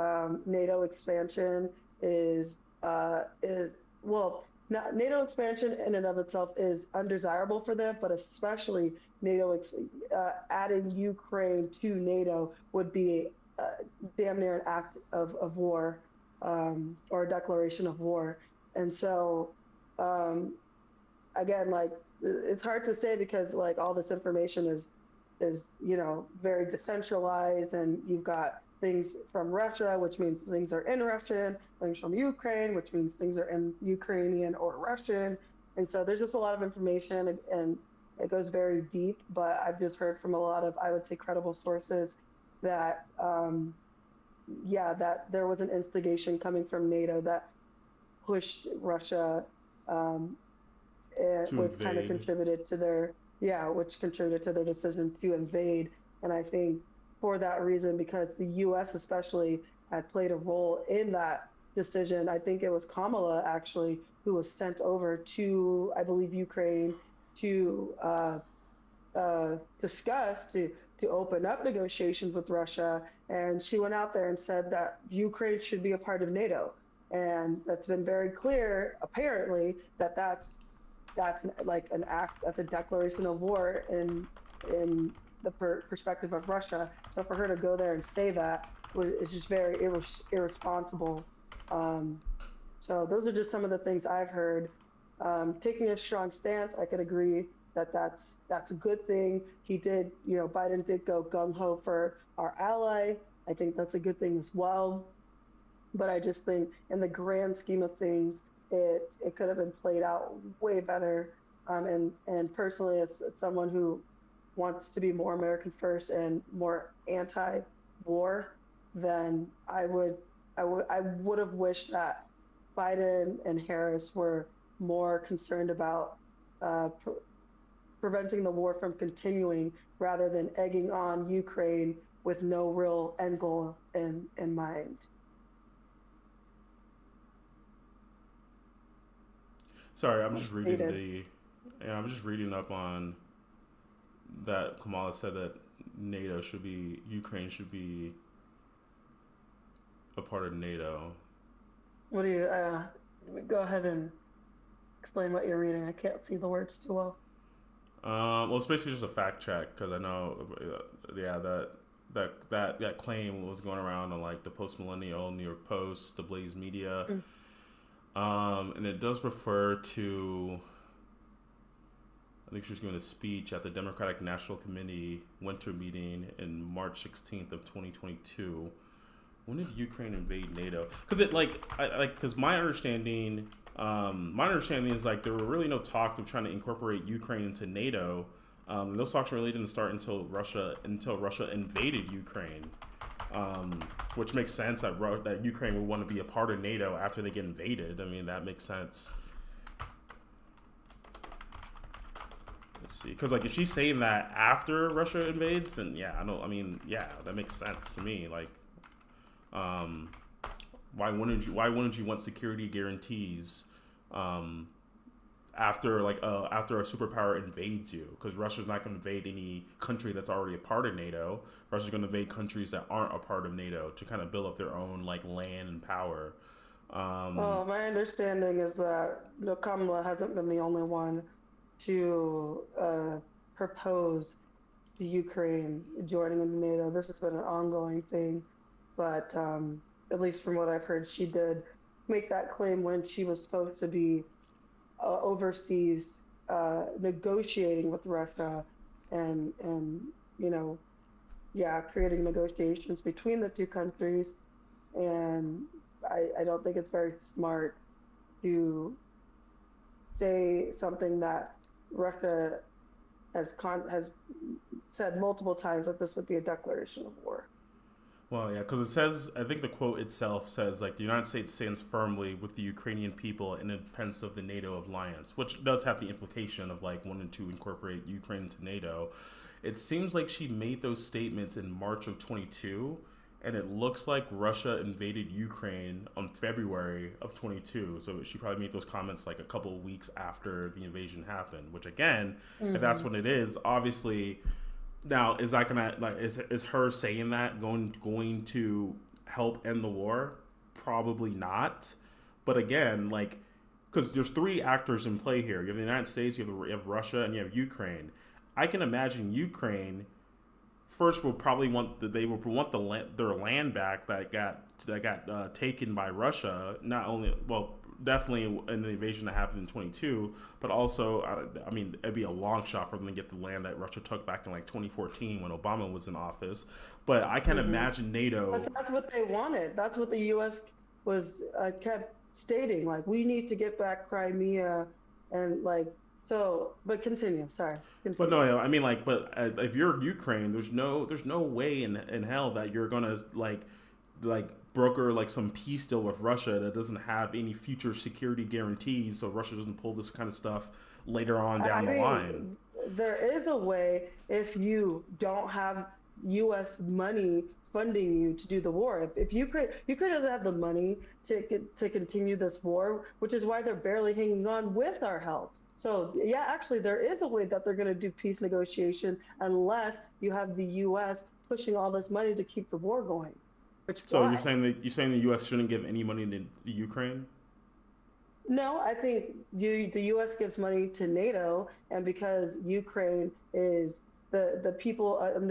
NATO expansion is well, not, NATO expansion in and of itself is undesirable for them, but especially adding Ukraine to NATO would be damn near an act of war, or a declaration of war. And so um, again, like it's hard to say because like all this information is very decentralized, and you've got things from Russia, which means things are in Russian, things from Ukraine, which means things are in Ukrainian or Russian. And so there's just a lot of information, and it goes very deep. But I've just heard from a lot of, I would say, credible sources that yeah, that there was an instigation coming from NATO that pushed Russia, um, To which kind of invade. contributed to their yeah, which contributed to their decision to invade. And I think for that reason, because the U.S. especially had played a role in that decision, I think it was Kamala actually who was sent over to, I believe, Ukraine to discuss to open up negotiations with Russia, and she went out there and said that Ukraine should be a part of NATO, and that's been very clear, apparently, that that's like an act, that's a declaration of war in the perspective of Russia. So for her to go there and say that is just very irresponsible. So those are just some of the things I've heard. Taking a strong stance, I could agree that that's a good thing. Biden did go gung ho for our ally. I think that's a good thing as well. But I just think, in the grand scheme of things, it could have been played out way better. And personally, as someone who wants to be more American first and more anti-war, then I would have wished that Biden and Harris were more concerned about preventing the war from continuing rather than egging on Ukraine with no real end goal in mind. Sorry, I'm just reading up on that. Kamala said that Ukraine should be a part of NATO. What do you, go ahead and explain what you're reading. I can't see the words too well. Well, it's basically just a fact check, because I know, that claim was going around on like the Post Millennial, New York Post, the Blaze Media, and it does refer to, I think she was giving a speech at the Democratic National Committee winter meeting in March 16th of 2022. When did Ukraine invade NATO? Because my understanding is like there were really no talks of trying to incorporate Ukraine into NATO. Those talks really didn't start until Russia invaded Ukraine, which makes sense that Ukraine would want to be a part of NATO after they get invaded. I mean, that makes sense. Let's see, because like if she's saying that after Russia invades, then that makes sense to me. Like, why wouldn't you want security guarantees after a superpower invades you? Because Russia's not going to invade any country that's already a part of NATO. Russia's going to invade countries that aren't a part of NATO to kind of build up their own like land and power. Well, my understanding is that Kamala hasn't been the only one to propose the Ukraine joining into NATO. This has been an ongoing thing, but at least from what I've heard, she did make that claim when she was supposed to be overseas negotiating with Russia and creating negotiations between the two countries. And I don't think it's very smart to say something that Russia has said multiple times, that this would be a declaration of war. Well, yeah, because it says, I think the quote itself says, like, the United States stands firmly with the Ukrainian people in defense of the NATO alliance, which does have the implication of, like, wanting to incorporate Ukraine into NATO. It seems like she made those statements in March of 22, and it looks like Russia invaded Ukraine on February of 22. So she probably made those comments, like, a couple of weeks after the invasion happened, which, again, if that's what it is, obviously... Now, is that gonna is her saying that going to help end the war? Probably not. But again, like, because there's three actors in play here. You have the United States, you have Russia, and you have Ukraine. I can imagine Ukraine first will probably want their land back that got taken by Russia. Not only definitely in the invasion that happened in 22, but also, I mean, it'd be a long shot for them to get the land that Russia took back in like 2014 when Obama was in office. But I can't imagine NATO. But that's what they wanted. That's what the U.S. was kept stating. Like, we need to get back Crimea, and like so. But continue. Sorry. Continue. But no, I mean, like, but if you're Ukraine, there's no way in hell that you're gonna like broker like some peace deal with Russia that doesn't have any future security guarantees, so Russia doesn't pull this kind of stuff later on down the line. There is a way if you don't have U.S. money funding you to do the war. If Ukraine doesn't have the money to continue this war, which is why they're barely hanging on with our help. So yeah, actually, there is a way that they're going to do peace negotiations unless you have the U.S. pushing all this money to keep the war going. Which So why? you're saying the U.S. shouldn't give any money to the Ukraine? No, I think the U.S. gives money to NATO, and because Ukraine is the people in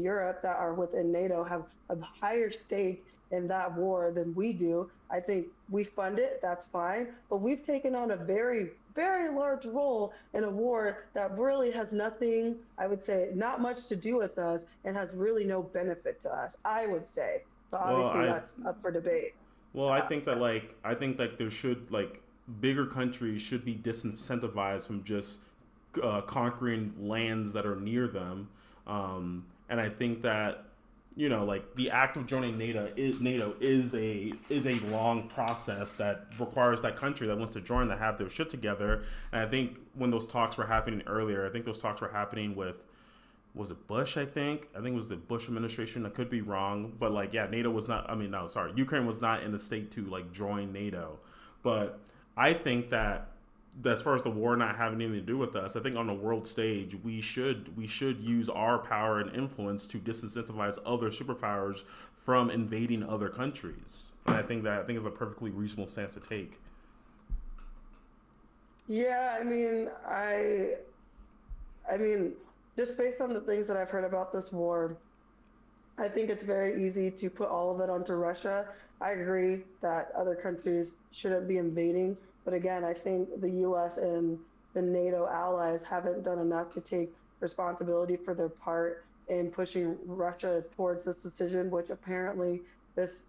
Europe that are within NATO have a higher stake in that war than we do. I think we fund it, that's fine, but we've taken on a very, very large role in a war that really has nothing, I would say, not much to do with us and has really no benefit to us, I would say. But Well, obviously, I that's up for debate. I think that I think like there should like bigger countries should be disincentivized from just conquering lands that are near them, and I think that like the act of joining NATO is a long process that requires that country that wants to join to have their shit together. And I think when those talks were happening earlier, I think those talks were happening with, was it Bush? I think it was the Bush administration. I could be wrong, but like, yeah, NATO was not. I mean, no, sorry, Ukraine was not in the state to like join NATO. But I think that as far as the war not having anything to do with us, I think on the world stage we should use our power and influence to disincentivize other superpowers from invading other countries. And I think it's a perfectly reasonable stance to take. Yeah, I mean, just based on the things that I've heard about this war, I think it's very easy to put all of it onto Russia. I agree that other countries shouldn't be invading, but again, I think the US and the NATO allies haven't done enough to take responsibility for their part in pushing Russia towards this decision, which apparently this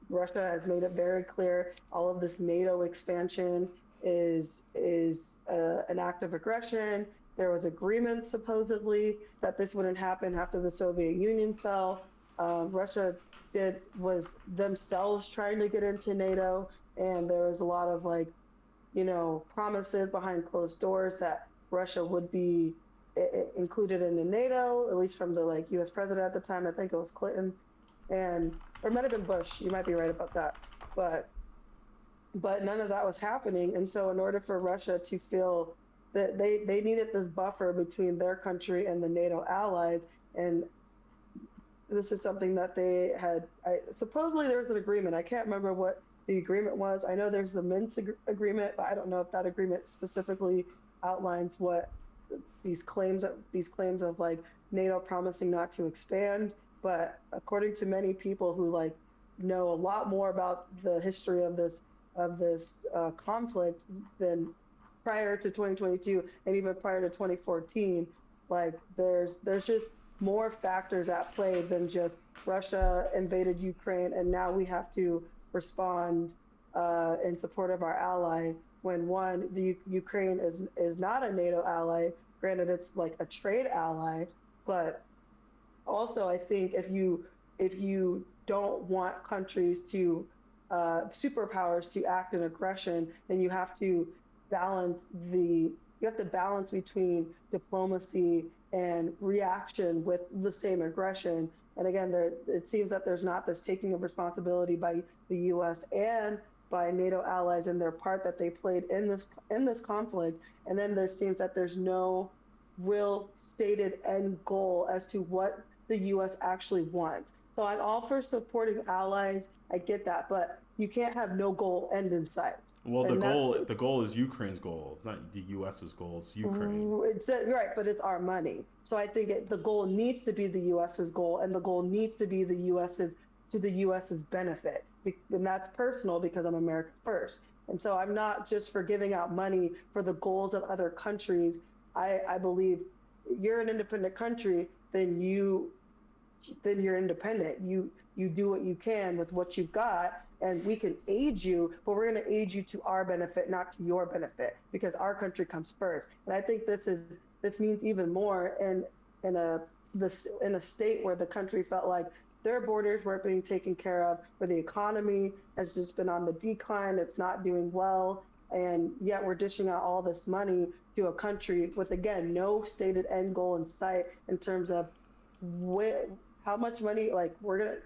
Russia has made it very clear all of this NATO expansion is an act of aggression. There was agreement supposedly that this wouldn't happen after the Soviet Union fell. Russia did was themselves trying to get into NATO, and there was a lot of like, promises behind closed doors that Russia would be included in the NATO, at least from the like U.S. president at the time. I think it was Clinton, and or it might have been Bush. You might be right about that, but none of that was happening. And so, in order for Russia to feel that they needed this buffer between their country and the NATO allies, and this is something that they had. Supposedly, there was an agreement. I can't remember what the agreement was. I know there's the Minsk agreement, but I don't know if that agreement specifically outlines what these claims of like NATO promising not to expand. But according to many people who like know a lot more about the history of this conflict than prior to 2022 and even prior to 2014, like there's just more factors at play than just Russia invaded Ukraine and now we have to respond in support of our ally. When one, the Ukraine is not a NATO ally. Granted, it's like a trade ally, but also I think if you don't want countries to superpowers to act in aggression, then you have to balance between diplomacy and reaction with the same aggression. And again, it seems that there's not this taking of responsibility by the U.S. and by NATO allies in their part that they played in this conflict. And then there seems that there's no real stated end goal as to what the U.S. actually wants. So I'm all for supporting allies. I get that, but you can't have no goal end in sight. Well, And that's the goal is Ukraine's goal. It's not the U.S.'s goal. It's Ukraine. it's right, but it's our money. So I think the goal needs to be the U.S.'s goal, and the goal needs to be the U.S.'s benefit, and that's personal because I'm America first. And so I'm not just for giving out money for the goals of other countries. I believe you're an independent country, then you're independent. You do what you can with what you've got, and we can aid you, but we're going to aid you to our benefit, not to your benefit, because our country comes first. And I think this means even more in a state where the country felt like their borders weren't being taken care of, where the economy has just been on the decline, it's not doing well, and yet we're dishing out all this money to a country with, again, no stated end goal in sight in terms of where, how much money, like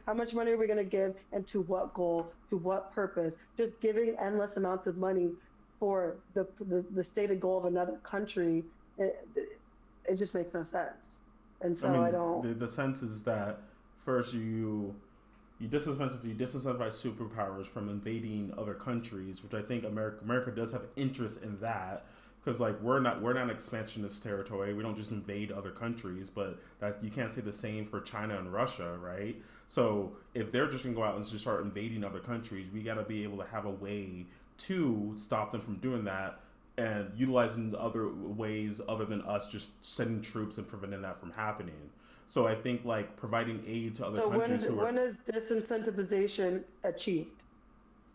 how much money are we gonna give, and to what goal, to what purpose? Just giving endless amounts of money for the stated goal of another country, it just makes no sense. And I so I mean, don't. the sense is that first you disincentivize superpowers from invading other countries, which I think America does have interest in that because like we're not an expansionist territory. We don't just invade other countries, but that you can't say the same for China and Russia, right? So if they're just gonna go out and just start invading other countries, we got to be able to have a way to stop them from doing that and utilizing other ways other than us just sending troops and preventing that from happening. So I think like providing aid to other So countries who are when is disincentivization achieved?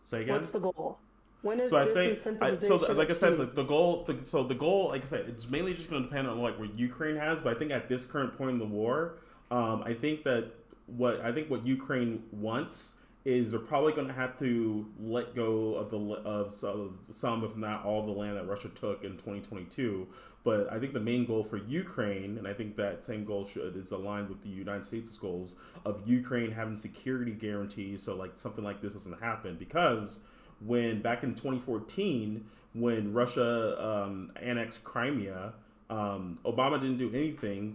say again. What's the goal? When is So I'd say, disincentivization like I said, achieved? the goal, like I said, it's mainly just going to depend on like what Ukraine has. But I think at this current point in the war, I think that what Ukraine wants is they're probably going to have to let go of some, if not all, the land that Russia took in 2022. But I think the main goal for Ukraine, and I think that same goal is aligned with the United States' goals of Ukraine having security guarantees, so like something like this doesn't happen because when back in 2014 when Russia annexed Crimea, Obama didn't do anything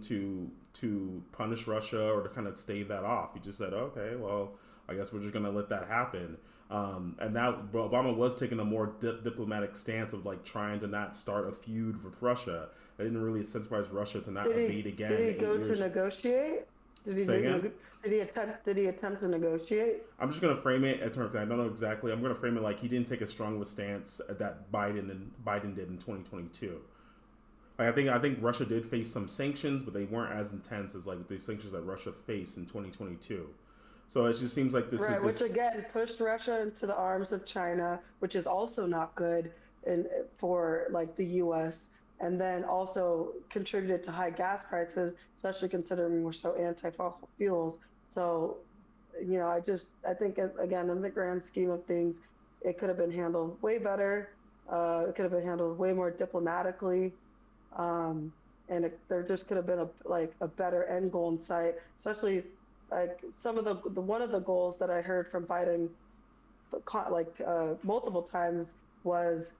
to punish Russia or to kind of stave that off. He just said, okay, well, I guess we're just going to let that happen. And now Obama was taking a more diplomatic stance of like trying to not start a feud with Russia. They didn't really incentivize Russia to not invade again Did he in go to 8 years. negotiate? Say again? Did he attempt to negotiate? I'm just gonna frame it in terms. I don't know exactly. I'm gonna frame it like he didn't take as strong of a stance that Biden did in 2022. Like, I think Russia did face some sanctions, but they weren't as intense as like the sanctions that Russia faced in 2022. So it just seems like this is Right, which this. again pushed Russia into the arms of China, which is also not good in, for like the U.S. and then also contributed to high gas prices, especially considering we're so anti-fossil fuels. So, I think again, in the grand scheme of things, it could have been handled way better. It could have been handled way more diplomatically. Um, and there just could have been a better end goal in sight, especially like some of the one of the goals that I heard from Biden multiple times was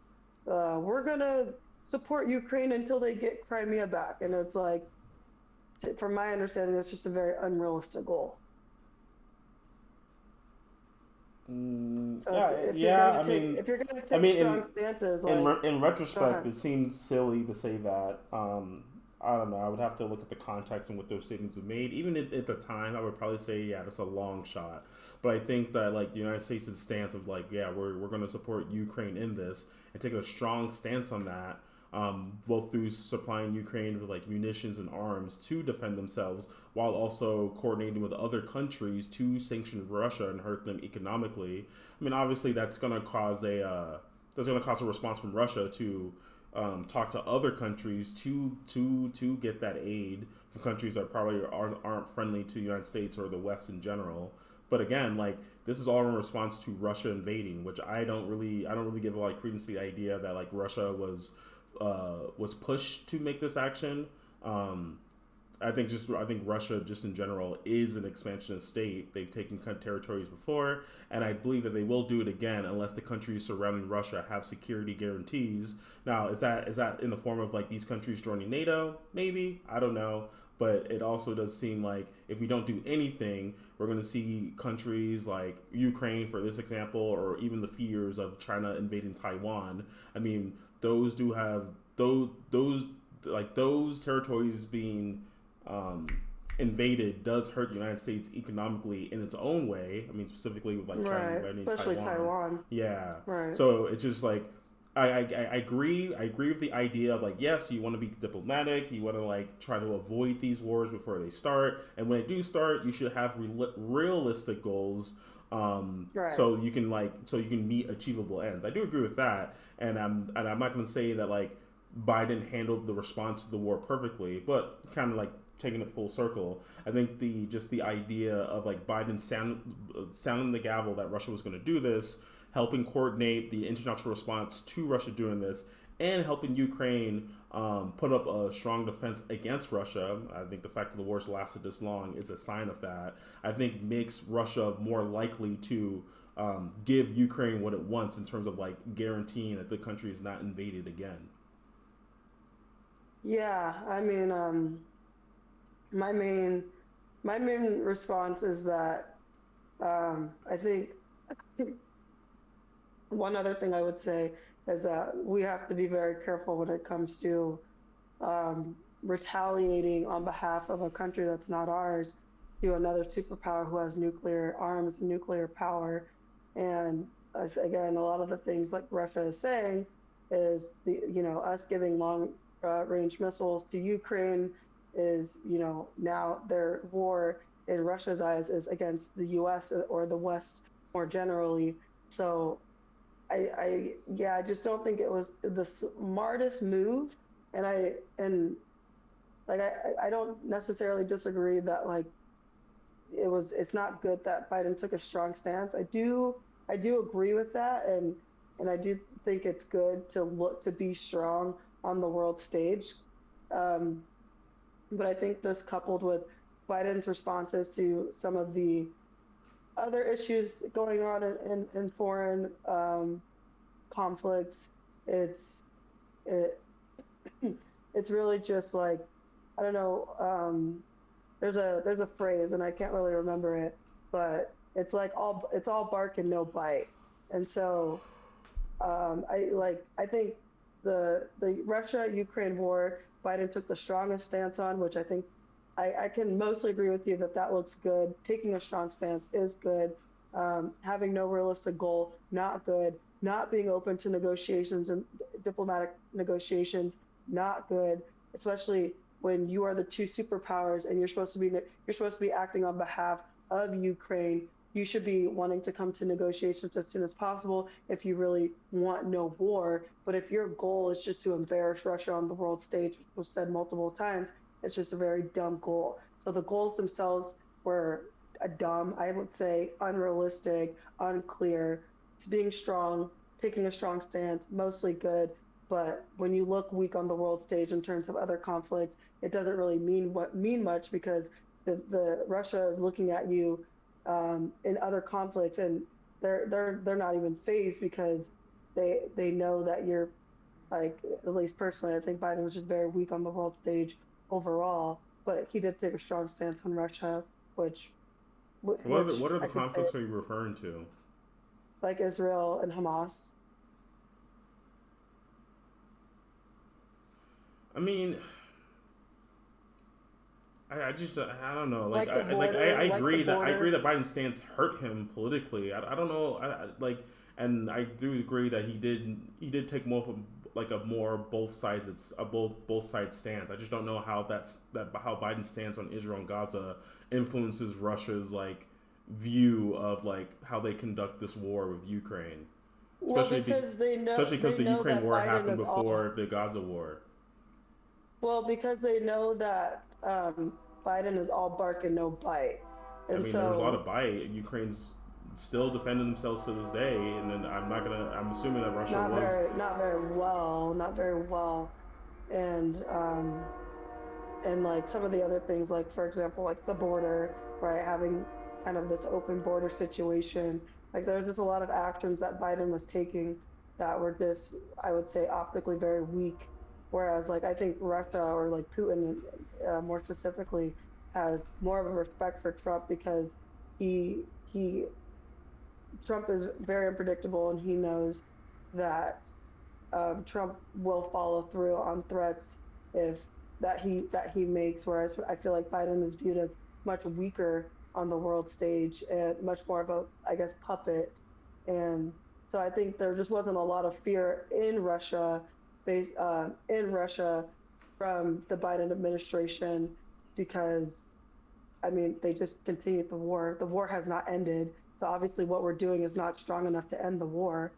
we're gonna support Ukraine until they get Crimea back, and it's like, from my understanding, it's just a very unrealistic goal. So Yeah, if you're yeah. gonna take if you're gonna I take mean, strong stances, in go retrospect, ahead. it seems silly to say that. I don't know. I would have to look at the context and what those statements were made. Even at the time, I would probably say, yeah, that's a long shot. But I think that like the United States' stance of like, yeah, we're going to support Ukraine in this and take a strong stance on that, both through supplying Ukraine with like munitions and arms to defend themselves, while also coordinating with other countries to sanction Russia and hurt them economically. I mean, obviously, that's going to cause a response from Russia to talk to other countries to get that aid from countries that probably aren't friendly to the United States or the West in general. But again, like this is all in response to Russia invading, which I don't really give a lot of credence to the idea that like Russia was pushed to make this action. Um, I think Russia just in general is an expansionist state. They've taken territories before, and I believe that they will do it again unless the countries surrounding Russia have security guarantees. Now, is that in the form of like these countries joining NATO? Maybe, I don't know. But it also does seem like if we don't do anything, we're going to see countries like Ukraine, for this example, or even the fears of China invading Taiwan. I mean, those do have those territories being um, invaded does hurt the United States economically in its own way. I mean, specifically with like China Right, invading especially Taiwan. Taiwan. Yeah. Right. So it's just like I agree. I agree with the idea of like yes, you want to be diplomatic. You want to like try to avoid these wars before they start. And when they do start, you should have realistic goals. Right. So you can meet achievable ends. I do agree with that, and I'm not going to say that like Biden handled the response to the war perfectly, but kind of like taking it full circle. I think the idea of like Biden sounding the gavel that Russia was going to do this, helping coordinate the international response to Russia doing this, and helping Ukraine put up a strong defense against Russia. I think the fact that the war's lasted this long is a sign of that. I think makes Russia more likely to give Ukraine what it wants in terms of like guaranteeing that the country is not invaded again. Yeah, I mean, my main my main response is that I think one other thing I would say is that we have to be very careful when it comes to retaliating on behalf of a country that's not ours to another superpower who has nuclear arms and nuclear power. And again, a lot of the things like Russia is saying is us giving long range missiles to Ukraine is now their war in Russia's eyes is against the U.S. or the West more generally. So yeah, I just don't think it was the smartest move, and like I don't necessarily disagree that like it's not good that Biden took a strong stance. I do agree with that, and I do think it's good to look to be strong on the world stage. Um, but I think this coupled with Biden's responses to some of the other issues going on in foreign conflicts, it's it, it's really just like I don't know. There's a phrase and I can't really remember it, but it's all bark and no bite. And so I think the Russia Ukraine war Biden took the strongest stance on, which I think I can mostly agree with you that that looks good. Taking a strong stance is good. Having no realistic goal, not good. Not being open to negotiations and diplomatic negotiations, not good. Especially when you are the two superpowers and you're supposed to be acting on behalf of Ukraine. You should be wanting to come to negotiations as soon as possible if you really want no war. But if your goal is just to embarrass Russia on the world stage, which was said multiple times, it's just a very dumb goal. So the goals themselves were a dumb, I would say, unrealistic, unclear. It's being strong, taking a strong stance, mostly good. But when you look weak on the world stage in terms of other conflicts, it doesn't really mean much because the Russia is looking at you in other conflicts, and they're not even phased because they know that you're like, at least personally, I think Biden was just very weak on the world stage overall, but he did take a strong stance on Russia, which What are the I could say conflicts are you referring to? like Israel and Hamas. I mean, I just I don't know. Like the border, I like the agree border. that Biden's stance hurt him politically. I don't know. And I do agree that he did take more of a more both sides both sides stance. I just don't know how how Biden's stance on Israel and Gaza influences Russia's like view of like how they conduct this war with Ukraine, Well, especially because they know especially because they the know Ukraine that war Biden happened is all before the Gaza war. well, because they know that Biden is all bark and no bite, I and mean, there was a lot so of bite. Ukraine's still defending themselves to this day, and then I'm not gonna. I'm assuming that Russia was. not very well, and like some of the other things, like for example, like the border, right, having kind of this open border situation. Like there's just a lot of actions that Biden was taking that were just, I would say, optically very weak. Whereas, like I think Russia or like Putin, more specifically, has more of a respect for Trump because he Trump is very unpredictable and he knows that Trump will follow through on threats if that he makes. Whereas I feel like Biden is viewed as much weaker on the world stage and much more of a, I guess, puppet. And so I think there just wasn't a lot of fear in Russia from the Biden administration because I mean they just continued the war. The war has not ended. So obviously what we're doing is not strong enough to end the war.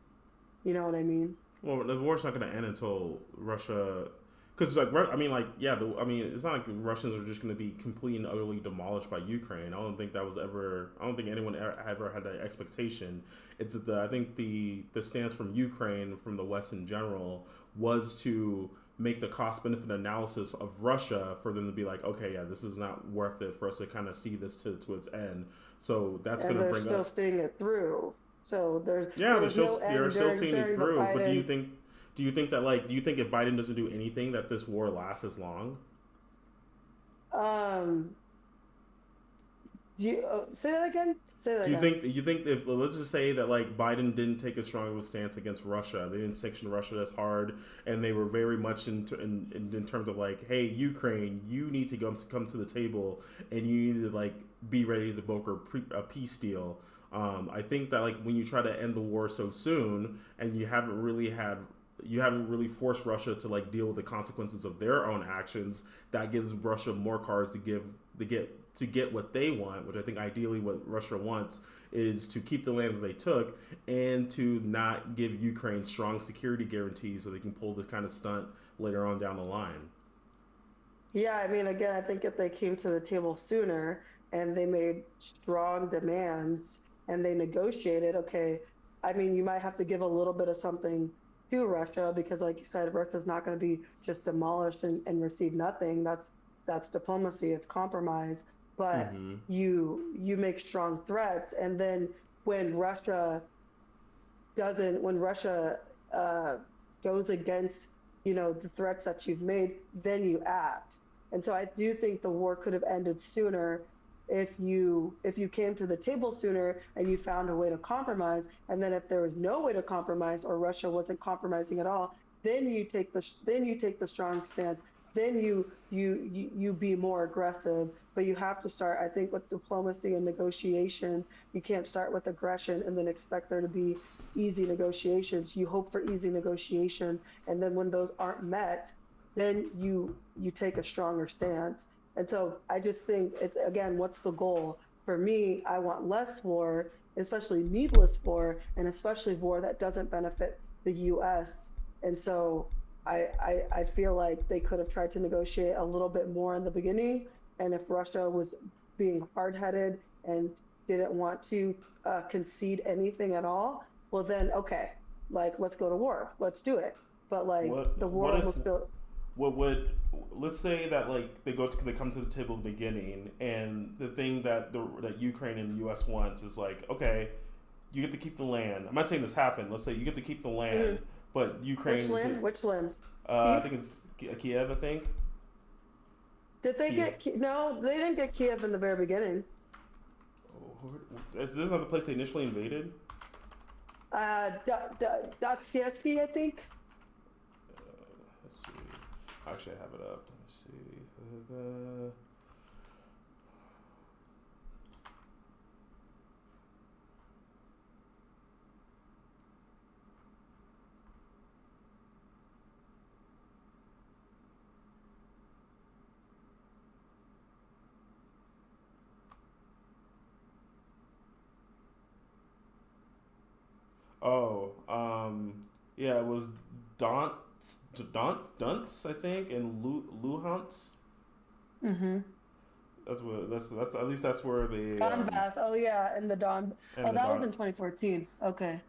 You know what I mean? Well, the war's not going to end until Russia Because I mean, like, yeah, I mean, it's not like the Russians are just going to be completely and utterly demolished by Ukraine. I don't think that was ever. I don't think anyone ever had that expectation. It's I think the stance from Ukraine, from the West in general, was to make the cost benefit analysis of Russia for them to be like, okay, yeah, this is not worth it for us to kind of see this to its end. So that's going And to they're bring still up. seeing it through. So Yeah, there was no they're end still during seeing it during the through. But Biden. do you think that, like, do you think if Biden doesn't do anything that this war lasts as long? Um, say that again? Say that Do you again. think if, let's just say that, like, Biden didn't take a strong of a stance against Russia, they didn't sanction Russia as hard, and they were very much in terms of like, hey, Ukraine, you need to come to the table, and you need to, like, be ready to broker a peace deal. I think that, like, when you try to end the war so soon, and you haven't really forced Russia to, like, deal with the consequences of their own actions, that gives Russia more cards to get what they want, which I think ideally what Russia wants is to keep the land that they took and to not give Ukraine strong security guarantees so they can pull this kind of stunt later on down the line. Yeah, I mean, again, I think if they came to the table sooner and they made strong demands and they negotiated, okay, I mean, you might have to give a little bit of something to Russia because, like you said, Russia's not going to be just demolished and receive nothing. That's diplomacy, it's compromise. But Mm-hmm. you make strong threats, and then when Russia when Russia uh, goes against, the threats that you've made, then you act. And so I do think the war could have ended sooner if you came to the table sooner and you found a way to compromise. And then if there was no way to compromise or Russia wasn't compromising at all, then you take the strong stance. Then you be more aggressive. But you have to start, I think, with diplomacy and negotiations. You can't start with aggression and then expect there to be easy negotiations. You hope for easy negotiations, and then when those aren't met, then you take a stronger stance. And so I just think it's, again, what's the goal? For me, I want less war, especially needless war, and especially war that doesn't benefit the US. And so I feel like they could have tried to negotiate a little bit more in the beginning. And if Russia was being hard-headed and didn't want to concede anything at all, well then, okay, like, let's go to war, let's do it. But like the What world if was still. what would let's say that, like, they come to the table at the beginning, and the thing that Ukraine and the U.S. wants is like, okay, you get to keep the land. I'm not saying this happened. Let's say you get to keep the land, Mhm. but Which Ukraine is land? Which land? I Kiev? think it's Kiev. I think Did they Kiev. get No, they didn't get Kiev in the very beginning. Is this not the place they initially invaded? Dostoevsky, I think. Let's see. Actually, I have it up. Let me see. The- Oh, yeah, it was Dunce, I think, and Luhans. Mm-hmm. That's at least that's where the Donbass. Oh yeah, and the Don. and Oh, the that was Don. in 2014. Okay,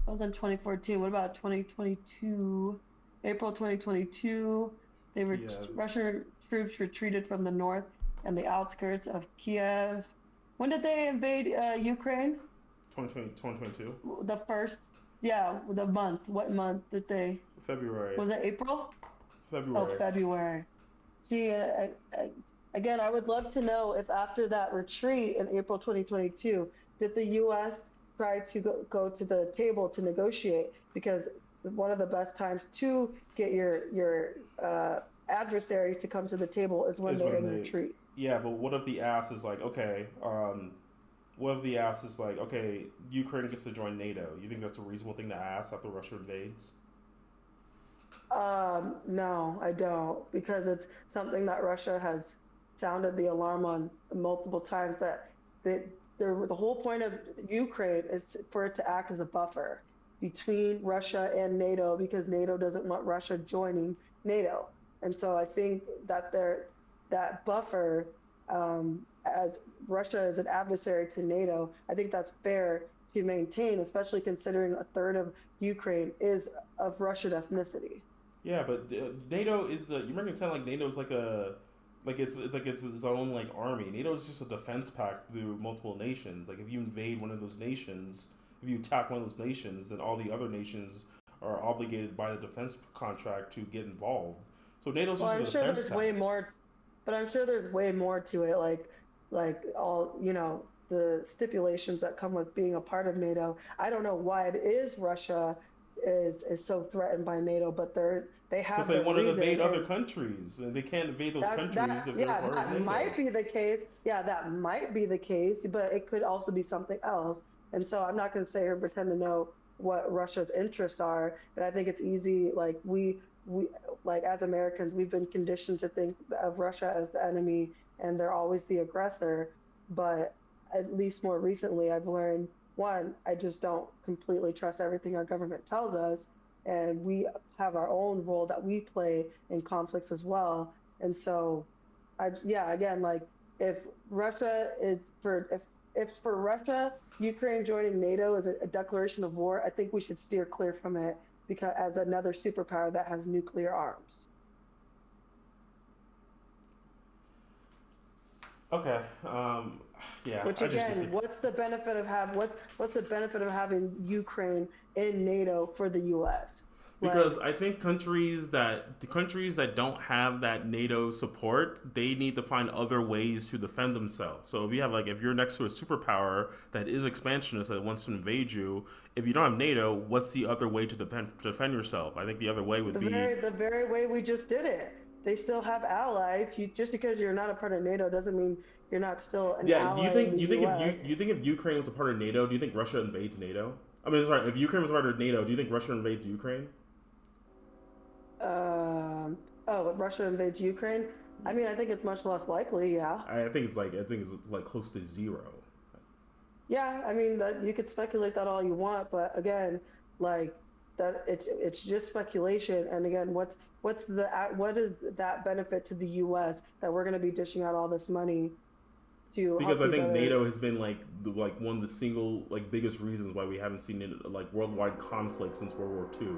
that was in 2014. What about 2022? April 2022. Kiev, Russian troops retreated from the north and the outskirts of Kiev. When did they invade Ukraine? 2022, The first, yeah, the month. What month did they? February, Was it April? Oh, February. February. See, again, I would love to know if after that retreat in April 2022, did the U.S. try to go to the table to negotiate? Because one of the best times to get your adversary to come to the table is when Is they're when in they, retreat. yeah, but what if the ass is like, okay, what if the ass is like, okay, Ukraine gets to join NATO? You think that's a reasonable thing to ask after Russia invades? No, I don't, because it's something that Russia has sounded the alarm on multiple times, that the the whole point of Ukraine is for it to act as a buffer between Russia and NATO, because NATO doesn't want Russia joining NATO. And so I think that that buffer, as Russia is an adversary to NATO, I think that's fair to maintain, especially considering a third of Ukraine is of Russian ethnicity. Yeah, but NATO is you make it sound like NATO is like a it's like it's its own like army. NATO is just a defense pact through multiple nations. Like if you invade one of those nations, if you attack one of those nations, then all the other nations are obligated by the defense contract to get involved. So NATO's Well, just a I'm sure defense there's way pact. more, but I'm sure there's way more to it, like all, the stipulations that come with being a part of NATO. I don't know why it is Russia is so threatened by NATO, but they Because have they their want to reason, invade other and countries, and they can't invade those countries that if they're yeah, part of that NATO. might be the case. Yeah, that might be the case, but it could also be something else. And so I'm not going to say or pretend to know what Russia's interests are. And I think it's easy, like we like as Americans, we've been conditioned to think of Russia as the enemy, and they're always the aggressor. But at least more recently, I've learned, one, I just don't completely trust everything our government tells us, and we have our own role that we play in conflicts as well. And so, yeah, again, like if Russia is for if for Russia, Ukraine joining NATO is a declaration of war, I think we should steer clear from it because as another superpower that has nuclear arms. Okay. Yeah, Which I just again, disagree. what's the benefit of having Ukraine in NATO for the U.S.? Because Like I think countries that don't have that NATO support, they need to find other ways to defend themselves. So if you have like if you're next to a superpower that is expansionist that wants to invade you, if you don't have NATO, what's the other way to defend yourself? I think the other way would be the very way we just did it. They still have allies. Just because you're not a part of NATO doesn't mean you're not still an yeah. Do ally in the U.S. you think if Ukraine was a part of NATO, do you think Russia invades NATO? I mean, sorry, if Ukraine was a part of NATO, do you think Russia invades Ukraine? Oh, but Russia invades Ukraine. I mean, I think it's much less likely. Yeah, I think it's like close to zero. yeah. I mean, that you could speculate that all you want, but again, like that, it's just speculation. And again, what is that benefit to the U.S. that we're going to be dishing out all this money to Because help I these think other. NATO has been like one of the single like biggest reasons why we haven't seen it like worldwide conflict since World War II.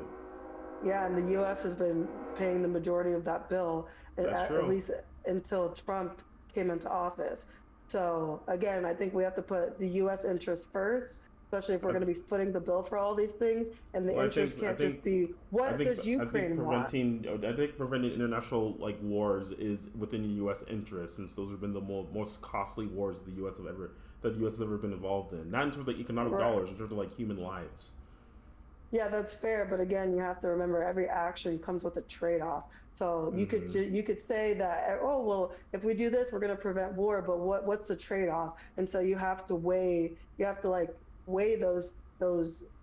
Yeah, and the U.S. has been paying the majority of that bill, That's at true. least until Trump came into office. So again, I think we have to put the U.S. interest first, especially if we're I, going to be footing the bill for all these things. And the well, interest can't just be, what does Ukraine want? I think preventing international like wars is within the U.S. interest since those have been the most costly wars the U.S. has ever been involved in. Not in terms of economic Right. dollars, in terms of like human lives. Yeah, that's fair, but again, you have to remember every action comes with a trade-off. So Hmm. you could say that, oh well, if we do this, we're going to prevent war, but what's the trade-off? And so you have to like weigh those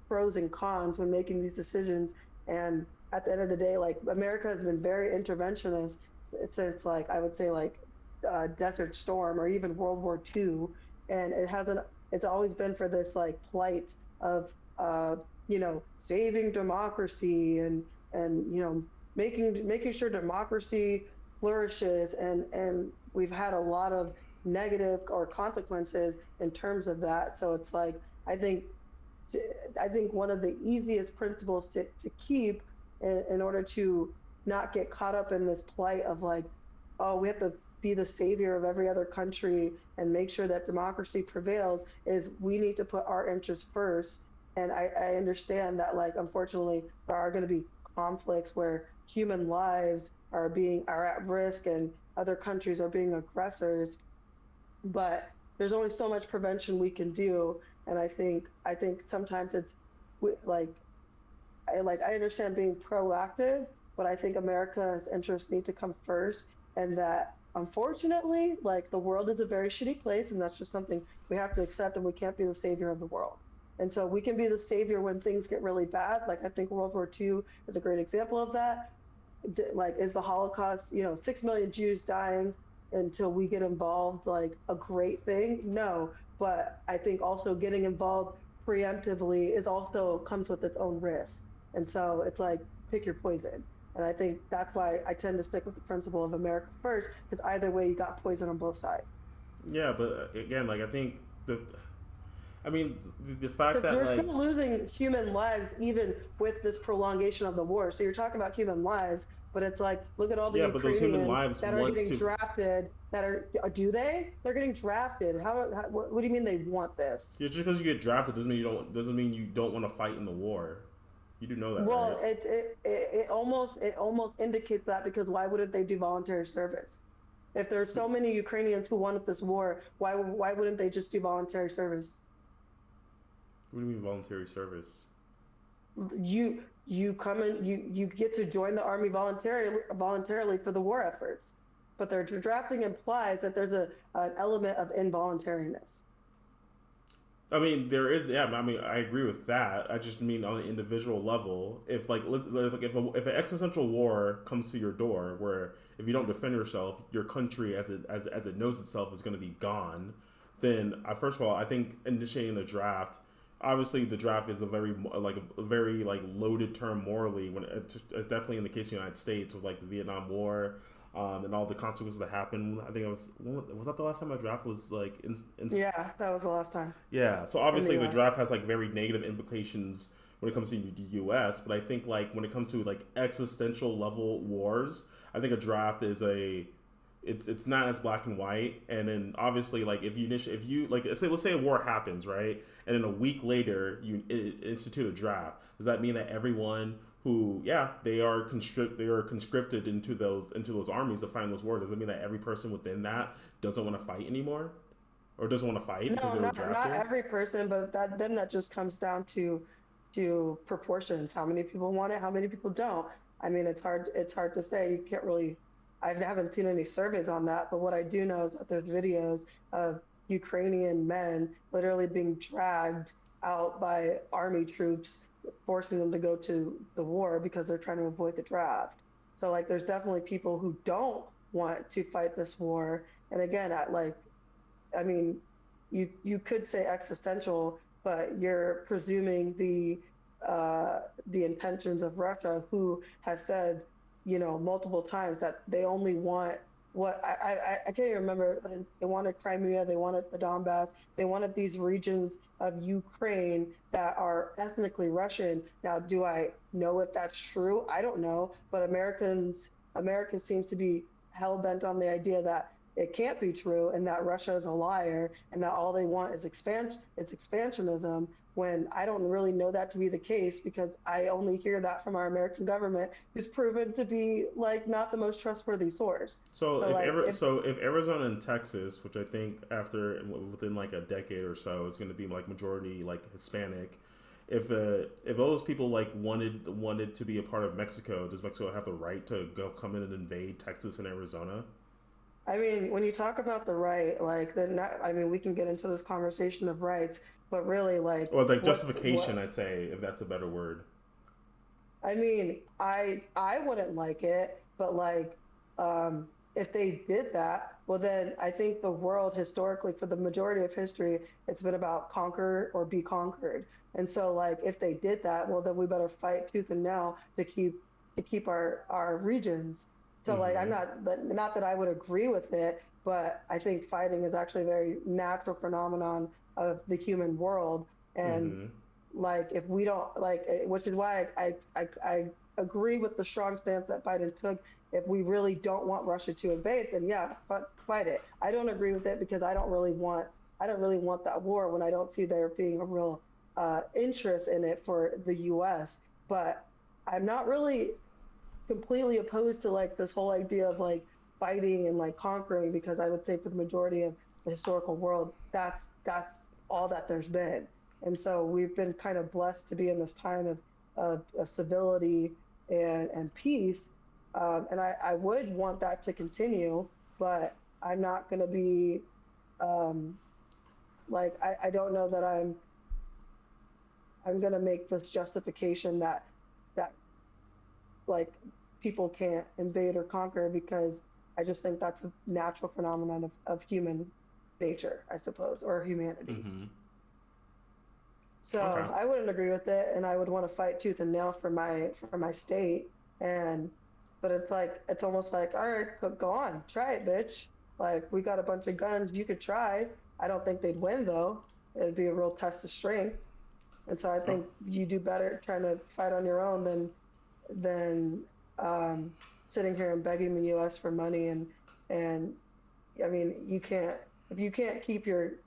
pros and cons when making these decisions. And at the end of the day, like America has been very interventionist since like I would say like Desert Storm or even World War II, and it's always been for this like plight of saving democracy and making sure democracy flourishes, and we've had a lot of negative or consequences in terms of that. So it's like I think I think one of the easiest principles to keep in order to not get caught up in this plight of like, oh, we have to be the savior of every other country and make sure that democracy prevails is we need to put our interests first. And I understand that like unfortunately there are going to be conflicts where human lives are at risk and other countries are being aggressors, but there's only so much prevention we can do. And I think sometimes it's like I understand being proactive, but I think America's interests need to come first, and that unfortunately, like the world is a very shitty place, and that's just something we have to accept, and we can't be the savior of the world. And so we can be the savior when things get really bad. Like I think World War II is a great example of that. Like is the Holocaust, 6 million Jews dying until we get involved, like a great thing? No, but I think also getting involved preemptively is also comes with its own risk. And so it's like pick your poison. And I think that's why I tend to stick with the principle of America first, because either way, you got poison on both sides. Yeah, but again, like I think the, I mean, the fact Because that we're like still losing human lives even with this prolongation of the war. So you're talking about human lives, but it's like, look at all the yeah, but those human Ukrainians lives that are want getting to. drafted. That are do they? They're getting drafted. What do you mean they want this? Yeah, just because you get drafted doesn't mean you don't want to fight in the war. You do know that, Well, right? it almost indicates that, because why wouldn't they do voluntary service? If there's so many Ukrainians who wanted this war, why wouldn't they just do voluntary service? What do you mean voluntary service? You come in, you get to join the army voluntarily for the war efforts, but their drafting implies that there's an element of involuntariness. I mean, there is. Yeah, I mean, I agree with that. I just mean on an individual level. If like, if an existential war comes to your door, where if you don't defend yourself, your country as it knows itself is going to be gone, then first of all, I think initiating the draft. Obviously, the draft is a very like loaded term morally. When it's definitely in the case of the United States with like the Vietnam War, and all the consequences that happened. I think was that the last time a draft was like Yeah, that was the last time yeah, so in the obviously the U.S. draft has like very negative implications when it comes to the U.S. But I think like when it comes to like existential level wars, I think a draft is it's not as black and white. And then obviously like if you like let's say a war happens, right, and then a week later you institute a draft, does that mean that everyone who they are conscripted into those armies to fight those wars? Does it mean that every person within that doesn't want to fight anymore? Or doesn't want to fight because No, they were not drafted? every person, but that just comes down to proportions. How many people want it? How many people don't? I mean, it's hard to say. You can't really. I haven't seen any surveys on that, but what I do know is that there's videos of Ukrainian men literally being dragged out by army troops, forcing them to go to the war because they're trying to avoid the draft. So like, there's definitely people who don't want to fight this war. And again, I mean, you could say existential, but you're presuming the intentions of Russia, who has said, multiple times that they only want what I can't even remember. They wanted Crimea, they wanted the Donbass, they wanted these regions of Ukraine that are ethnically Russian. Now, do I know if that's true? I don't know, but America seems to be hell bent on the idea that it can't be true, and that Russia is a liar, and that all they want is expansionism, when I don't really know that to be the case, because I only hear that from our American government, who's proven to be like not the most trustworthy source. So So like if if Arizona and Texas, which I think after within like a decade or so, is going to be like majority like Hispanic. If all those people like wanted to be a part of Mexico, does Mexico have the right to go come in and invade Texas and Arizona? I mean, when you talk about the right, like I mean, we can get into this conversation of rights, but really, like, Or like what's justification, what I say, if that's a better word. I mean, I wouldn't like it, but like, if they did that, well, then I think the world historically, for the majority of history, it's been about conquer or be conquered. And so, like, if they did that, well, then we better fight tooth and nail to keep our regions. So, like, I'm Mm-hmm. not that I would agree with it, but I think fighting is actually a very natural phenomenon of the human world. And Mm-hmm. like, if we don't like, which is why I agree with the strong stance that Biden took. If we really don't want Russia to invade, then yeah, fight it. I don't agree with it, because I don't really want that war, when I don't see there being a real interest in it for the U.S. But I'm not really completely opposed to like this whole idea of like fighting and like conquering, because I would say for the majority of the historical world, that's all that there's been. And so we've been kind of blessed to be in this time of civility and peace. And I would want that to continue, but I'm not going to be um, like, I don't know that I'm going to make this justification that like people can't invade or conquer, because I just think that's a natural phenomenon of human nature, I suppose, or humanity. Mm-hmm. So Okay. I wouldn't agree with it, and I would want to fight tooth and nail for my state. And but it's like it's almost like, all right, go on, try it, bitch. Like we got a bunch of guns, you could try. I don't think they'd win though. It'd be a real test of strength. And so I Oh, think you do better trying to fight on your own than sitting here and begging the U.S. for money and I mean you can't if you can't keep your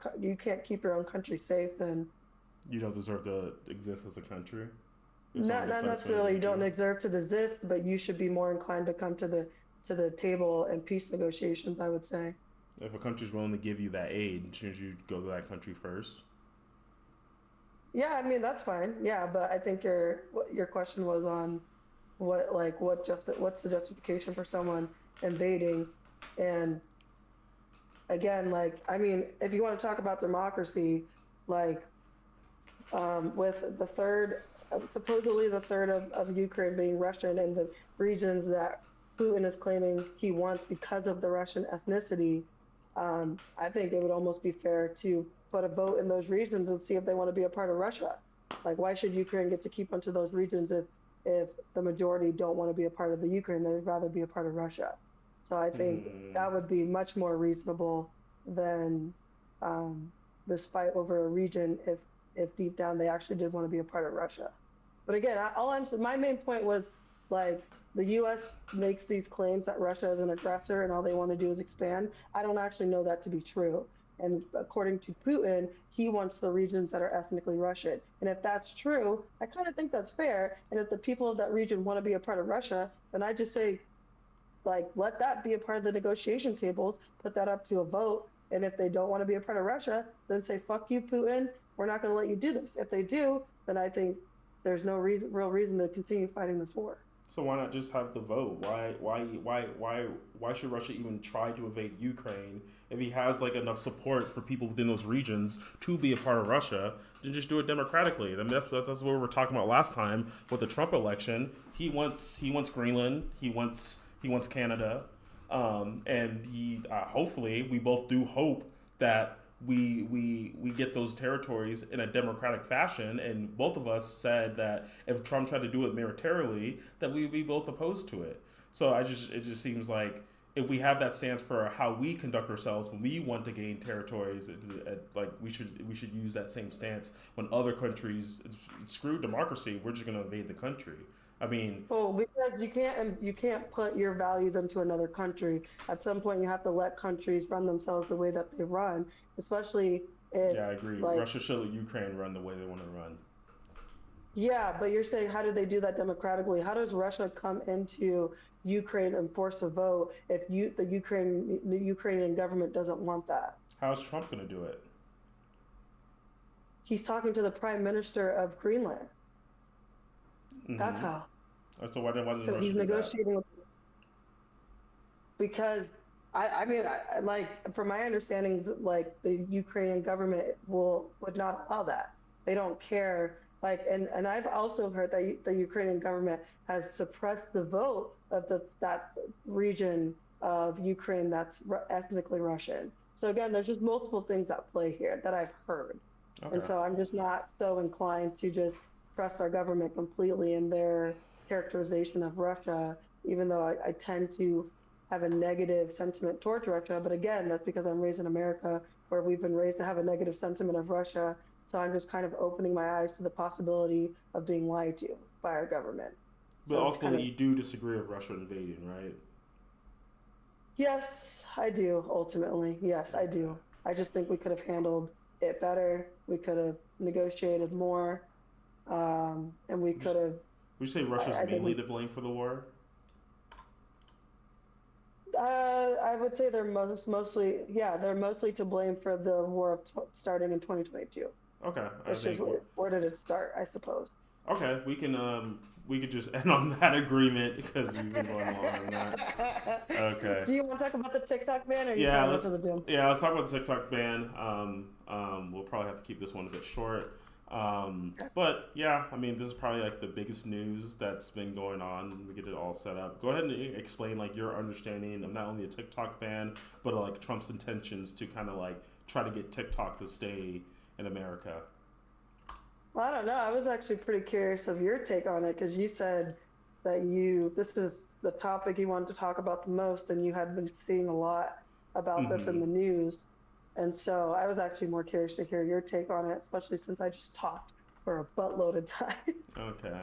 own country safe, then you don't deserve to exist as a country if someone not decides to necessarily you invade don't you. deserve to desist, but you should be more inclined to come to the table and peace negotiations, I would say. If a country's willing to give you that aid, shouldn't you go to that country first? Yeah, I mean that's fine. Yeah, but I think your question was on what's the justification for someone invading, and again, like I mean, if you want to talk about democracy, like with the third, supposedly the third of Ukraine being Russian and the regions that Putin is claiming he wants because of the Russian ethnicity, I think it would almost be fair to put a vote in those regions and see if they want to be a part of Russia. Like, why should Ukraine get to keep bunch of those regions if the majority don't want to be a part of the Ukraine? They'd rather be a part of Russia. So I think Hmm. that would be much more reasonable than um, this fight over a region if deep down they actually did want to be a part of Russia. But again, my main point was like the U.S. makes these claims that Russia is an aggressor and all they want to do is expand. I don't actually know that to be true. And according to Putin, he wants the regions that are ethnically Russian. And if that's true, I kind of think that's fair. And if the people of that region want to be a part of Russia, then I just say, like, let that be a part of the negotiation tables, put that up to a vote. And if they don't want to be a part of Russia, then say, fuck you, Putin. We're not going to let you do this. If they do, then I think there's no real reason to continue fighting this war. So why not just have the vote? Why should Russia even try to invade Ukraine if he has like enough support for people within those regions to be a part of Russia? Then just do it democratically. I mean, that's what we were talking about last time with the Trump election. He wants Greenland. He wants Canada, and he hopefully we both do hope that we get those territories in a democratic fashion. And both of us said that if Trump tried to do it militarily, that we would be both opposed to it. So it just seems like if we have that stance for how we conduct ourselves when we want to gain territories, like we should use that same stance when other countries screw democracy. We're just going to invade the country. I mean, Well, because you can't put your values into another country. At some point, you have to let countries run themselves the way that they run, especially if yeah, I agree. like Russia should let Ukraine run the way they want to run. yeah, but you're saying how do they do that democratically? How does Russia come into Ukraine and force a vote if the Ukrainian government doesn't want that? How is Trump going to do it? He's talking to the prime minister of Greenland. That's Mm-hmm. how. So why doesn't So Russia he's do that? negotiating because I mean, like from my understandings, like the Ukrainian government would not allow that. They don't care. Like, and I've also heard that the Ukrainian government has suppressed the vote of that region of Ukraine that's ethnically Russian. So again, there's just multiple things at play here that I've heard, and Okay. so I'm just not so inclined to just trust our government completely in their characterization of Russia, even though I tend to have a negative sentiment towards Russia. But again, that's because I'm raised in America where we've been raised to have a negative sentiment of Russia. So I'm just kind of opening my eyes to the possibility of being lied to by our government. But So it's kind ultimately, of, you do disagree with Russia invading, right? yes, I do, ultimately. Yes, I Okay. do. I just think we could have handled it better. We could have negotiated more. And we Would you, could have, would you say Russia's I think mainly we, to blame for the war? I would say yeah, they're mostly to blame for the war starting in 2022. Okay, I It's just think we're where did it start, I suppose. okay. We could just end on that agreement because we've been going longer than that. Okay. Do you want to talk about the TikTok ban, or are you Yeah, trying to get to let's the gym? talk about the TikTok ban. We'll probably have to keep this one a bit short. But yeah, I mean, this is probably like the biggest news that's been going on. We get it all set up. Go ahead and explain like your understanding of not only a TikTok ban, but like Trump's intentions to kind of like try to get TikTok to stay in America. Well, I don't know. I was actually pretty curious of your take on it because you said that this is the topic you wanted to talk about the most, and you had been seeing a lot about this in Mm-hmm. the news. And so I was actually more curious to hear your take on it, especially since I just talked for a buttload of time. Okay.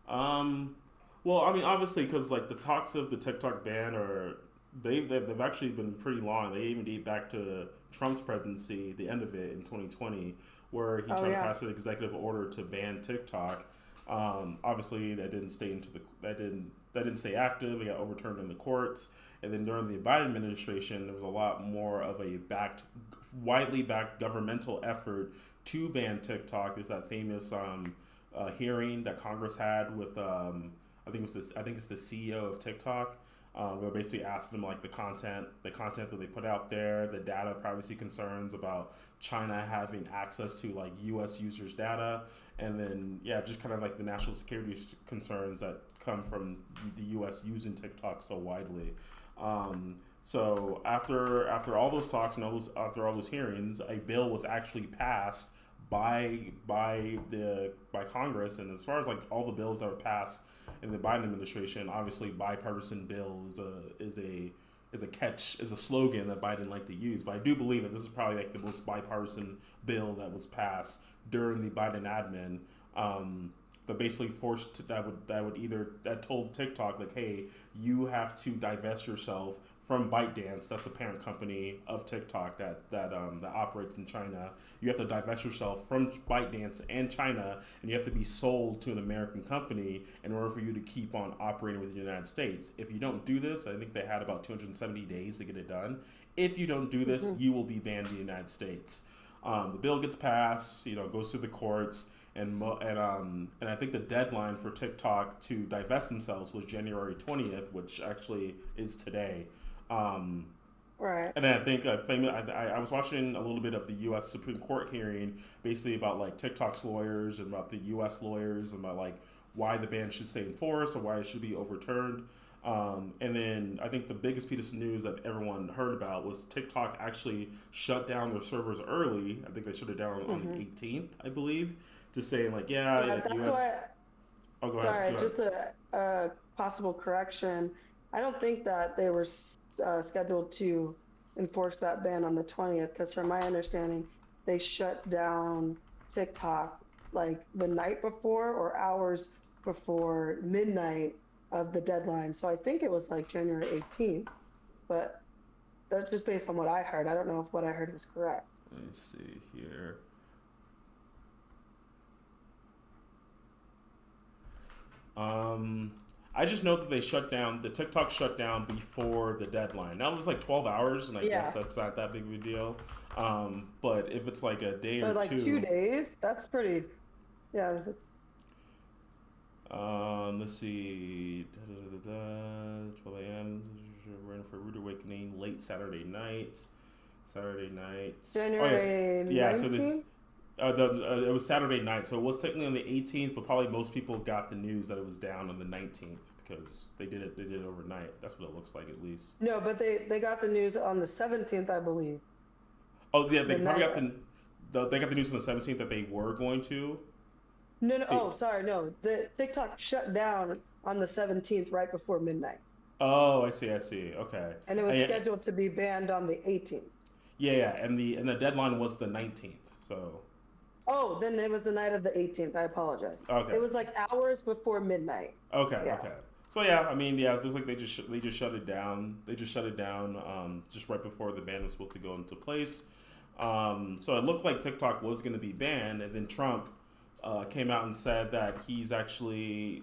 Um, well, I mean, obviously, because like the talks of the TikTok ban are they've actually been pretty long. They even date back to Trump's presidency, the end of it in 2020, where he Oh, tried to yeah. pass an executive order to ban TikTok. Obviously, that didn't stay into the that didn't stay active. It got overturned in the courts. And then during the Biden administration, there was a lot more of a widely backed governmental effort to ban TikTok. There's that famous hearing that Congress had with I think it's the CEO of TikTok. Where basically asked them like the content that they put out there, the data privacy concerns about China having access to like U.S. users' data, and then yeah, just kind of like the national security concerns that come from the U.S. using TikTok so widely. So after all those talks and after all those hearings, a bill was actually passed by Congress. And as far as like all the bills that were passed in the Biden administration, obviously bipartisan bill is a slogan that Biden liked to use. But I do believe that this is probably like the most bipartisan bill that was passed during the Biden admin. That basically that told TikTok like, hey, you have to divest yourself from ByteDance. That's the parent company of TikTok that operates in China. You have to divest yourself from ByteDance and China, and you have to be sold to an American company in order for you to keep on operating with the United States. If you don't do this, I think they had about 270 days to get it done. If you don't do this, Hmm. you will be banned in the United States. The bill gets passed, goes through the courts, and I think the deadline for TikTok to divest themselves was January 20th, which actually is today. Um, Right. and then I think I was watching a little bit of the U.S. Supreme Court hearing, basically about like TikTok's lawyers and about the U.S. lawyers and about like why the ban should stay in force or why it should be overturned. And then I think the biggest piece of news that everyone heard about was TikTok actually shut down their servers early. I think they shut it down on the Hmm. 18th, I believe, just saying like, yeah, Yeah, like that's U.S. why. Oh, go ahead. Sorry, Go ahead. just a possible correction. I don't think that they were scheduled to enforce that ban on the 20th, because from my understanding, they shut down TikTok like the night before or hours before midnight of the deadline. So I think it was like January 18th, but that's just based on what I heard. I don't know if what I heard was correct. Let me see here. Um, I just know that the TikTok shut down before the deadline. Now it was like 12 hours, and I guess Yeah, that's not that big of a deal. But if it's like a day or but like two two, days, that's pretty. Yeah, that's. let's see, 12 a.m. We're for Rude Awakening late Saturday night. Saturday night. Oh yes, January yeah. So this 19th? it was Saturday night, so it was technically on the 18th, but probably most people got the news that it was down on the 19th because they did it overnight. That's what it looks like at least. No, but they got the news on the 17th, I believe. Oh yeah, they The probably night. got they got the news on the 17th that they were going to. No, no. They, Oh, sorry. No, the TikTok shut down on the 17th, right before midnight, oh, I see. Okay. and it was Yeah, scheduled to be banned on the 18th. yeah, and the deadline was the 19th. So Oh, then it was the night of the 18th. I apologize. okay. It was like hours before midnight. Yeah. Okay. So yeah, I mean, yeah, it looks like they just shut it down. They just shut it down just right before the ban was supposed to go into place. So it looked like TikTok was going to be banned, and then Trump came out and said that he's actually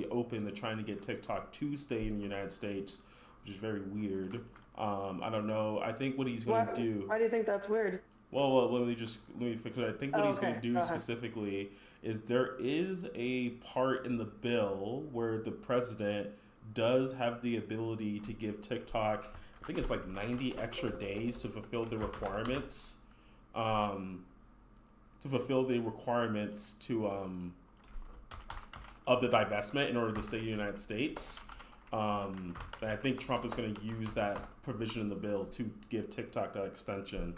open to trying to get TikTok to stay in the United States, which is very weird. I don't know. I think what he's going Why? to do. Why do you think that's weird? Let me fix it. I think what Oh, he's going to okay. do Go ahead. specifically is there is a part in the bill where the president does have the ability to give TikTok, I think it's like 90 extra days to fulfill the requirements, um, of the divestment in order to stay in the United States. And I think Trump is going to use that provision in the bill to give TikTok that extension.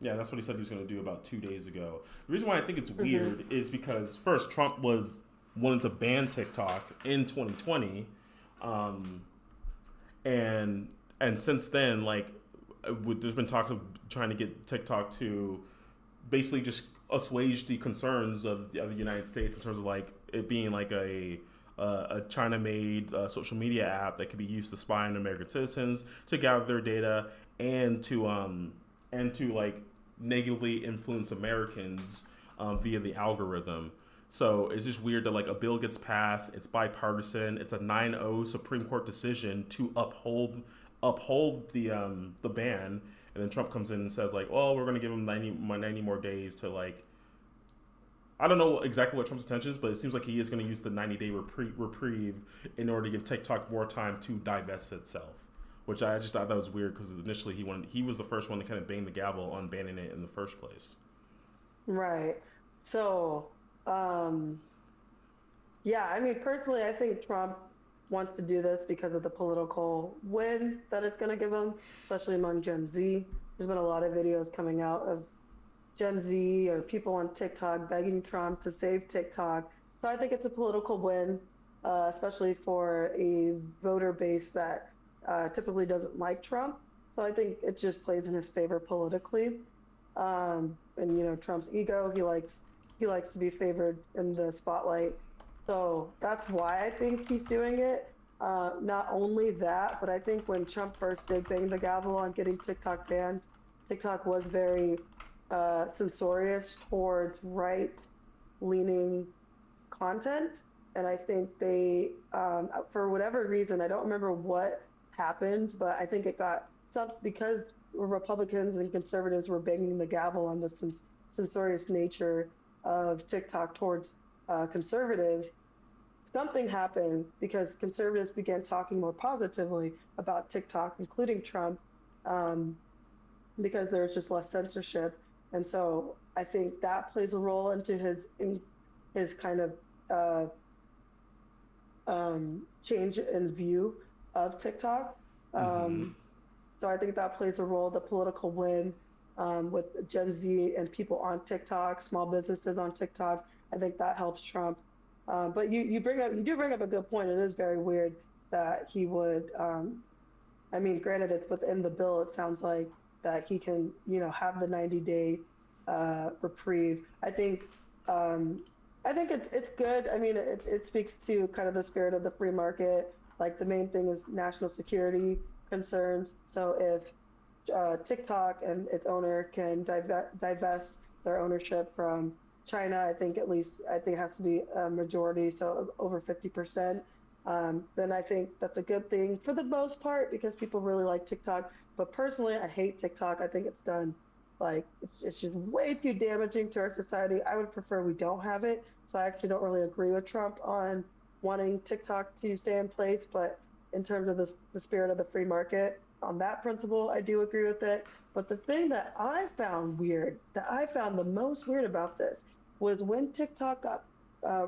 Yeah, that's what he said he was going to do about 2 days ago. The reason why I think it's Hmm. weird is because first Trump was wanted to ban TikTok in 2020, and since then, like, there's been talks of trying to get TikTok to basically just assuage the concerns of the United States in terms of like it being like a China-made social media app that could be used to spy on American citizens, to gather their data, and to like negatively influence Americans via the algorithm. So it's just weird that like a bill gets passed, it's bipartisan, it's a 9-0 Supreme Court decision to uphold the ban, and then Trump comes in and says like, well, we're going to give him 90 more days to like, I don't know exactly what Trump's intention is, but it seems like he is going to use the 90-day reprieve in order to give TikTok more time to divest itself, which I just thought that was weird because initially he was the first one to kind of bang the gavel on banning it in the first place. Right. So, yeah, I mean, personally, I think Trump wants to do this because of the political win that it's going to give him, especially among Gen Z. There's been a lot of videos coming out of Gen Z or people on TikTok begging Trump to save TikTok. So I think it's a political win, especially for a voter base that typically doesn't like Trump. So I think it just plays in his favor politically. And you know, Trump's ego, he likes to be favored in the spotlight. So that's why I think he's doing it. Not only that, but I think when Trump first did bang the gavel on getting TikTok banned, TikTok was very censorious towards right-leaning content. And I think they, for whatever reason, I don't remember what happened, but I think it got because Republicans and conservatives were banging the gavel on the censorious nature of TikTok towards conservatives. Something happened because conservatives began talking more positively about TikTok, including Trump, because there was just less censorship. And so I think that plays a role into his kind of change in view of TikTok. So I think that plays a role. The political win with Gen Z and people on TikTok, small businesses on TikTok, I think that helps Trump. But you do bring up a good point. It is very weird that he would. I mean, granted, it's within the bill. It sounds like that he can, have the 90-day reprieve. I think it's good. I mean, it speaks to kind of the spirit of the free market. Like the main thing is national security concerns. So if TikTok and its owner can divest their ownership from China, I think it has to be a majority, so over 50%. Then I think that's a good thing for the most part because people really like TikTok. But personally, I hate TikTok. I think it's done it's just way too damaging to our society. I would prefer we don't have it. So I actually don't really agree with Trump on wanting TikTok to stay in place. But in terms of the spirit of the free market, on that principle, I do agree with it. But the thing that I found the most weird about this was when TikTok got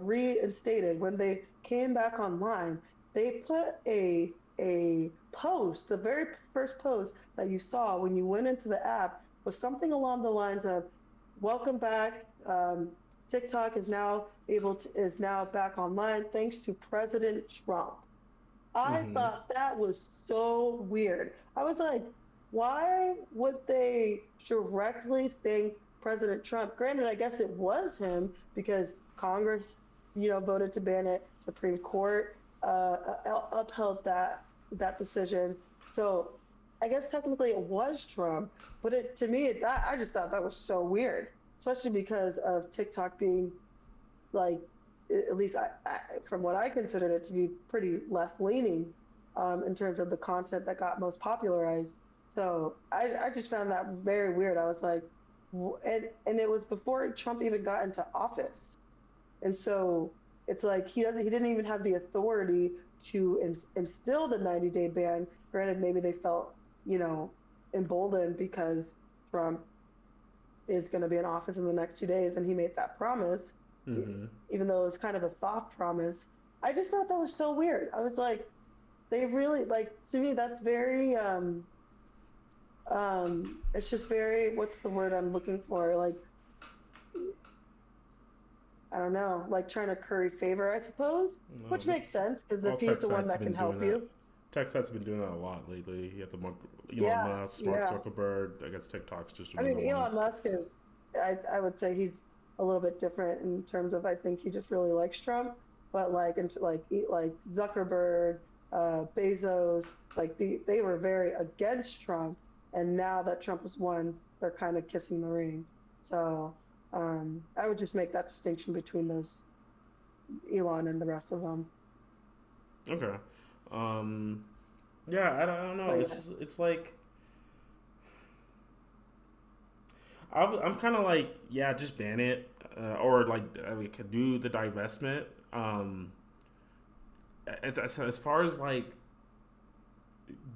reinstated, when they came back online, they put a post, the very first post that you saw when you went into the app was something along the lines of, "Welcome back. TikTok is now back online thanks to President Trump." I thought that was so weird. I was like, why would they directly thank President Trump? Granted, I guess it was him because Congress, voted to ban it. Supreme Court upheld that decision. So I guess technically it was Trump, but I just thought that was so weird, especially because of TikTok being at least from what I considered it to be pretty left-leaning in terms of the content that got most popularized. So I just found that very weird. I was like, and it was before Trump even got into office. And so it's like he didn't even have the authority to instill the 90-day ban. Granted, maybe they felt, emboldened because Trump is going to be in office in the next 2 days and he made that promise. Even though it was kind of a soft promise. I just thought that was so weird. I was like, they really, to me, that's very, it's just very, what's the word I'm looking for? I don't know, like trying to curry favor, I suppose, No, which makes this sense because all if he's tech the one sites have that been can doing help that. you, Tech sites have been doing that a lot lately. You have the Elon yeah, Musk, Mark yeah. Zuckerberg. I guess TikTok's just I another mean, one. Elon Musk is, I would say he's a little bit different in terms of I think he just really likes Trump, but like into like Zuckerberg, Bezos, like they were very against Trump, and now that Trump has won, they're kind of kissing the ring. So I would just make that distinction between those Elon and the rest of them. Okay. Um, yeah, I don't know. But yeah, It's like I'm kind of like, yeah, just ban it, or like we could do the divestment. As far as like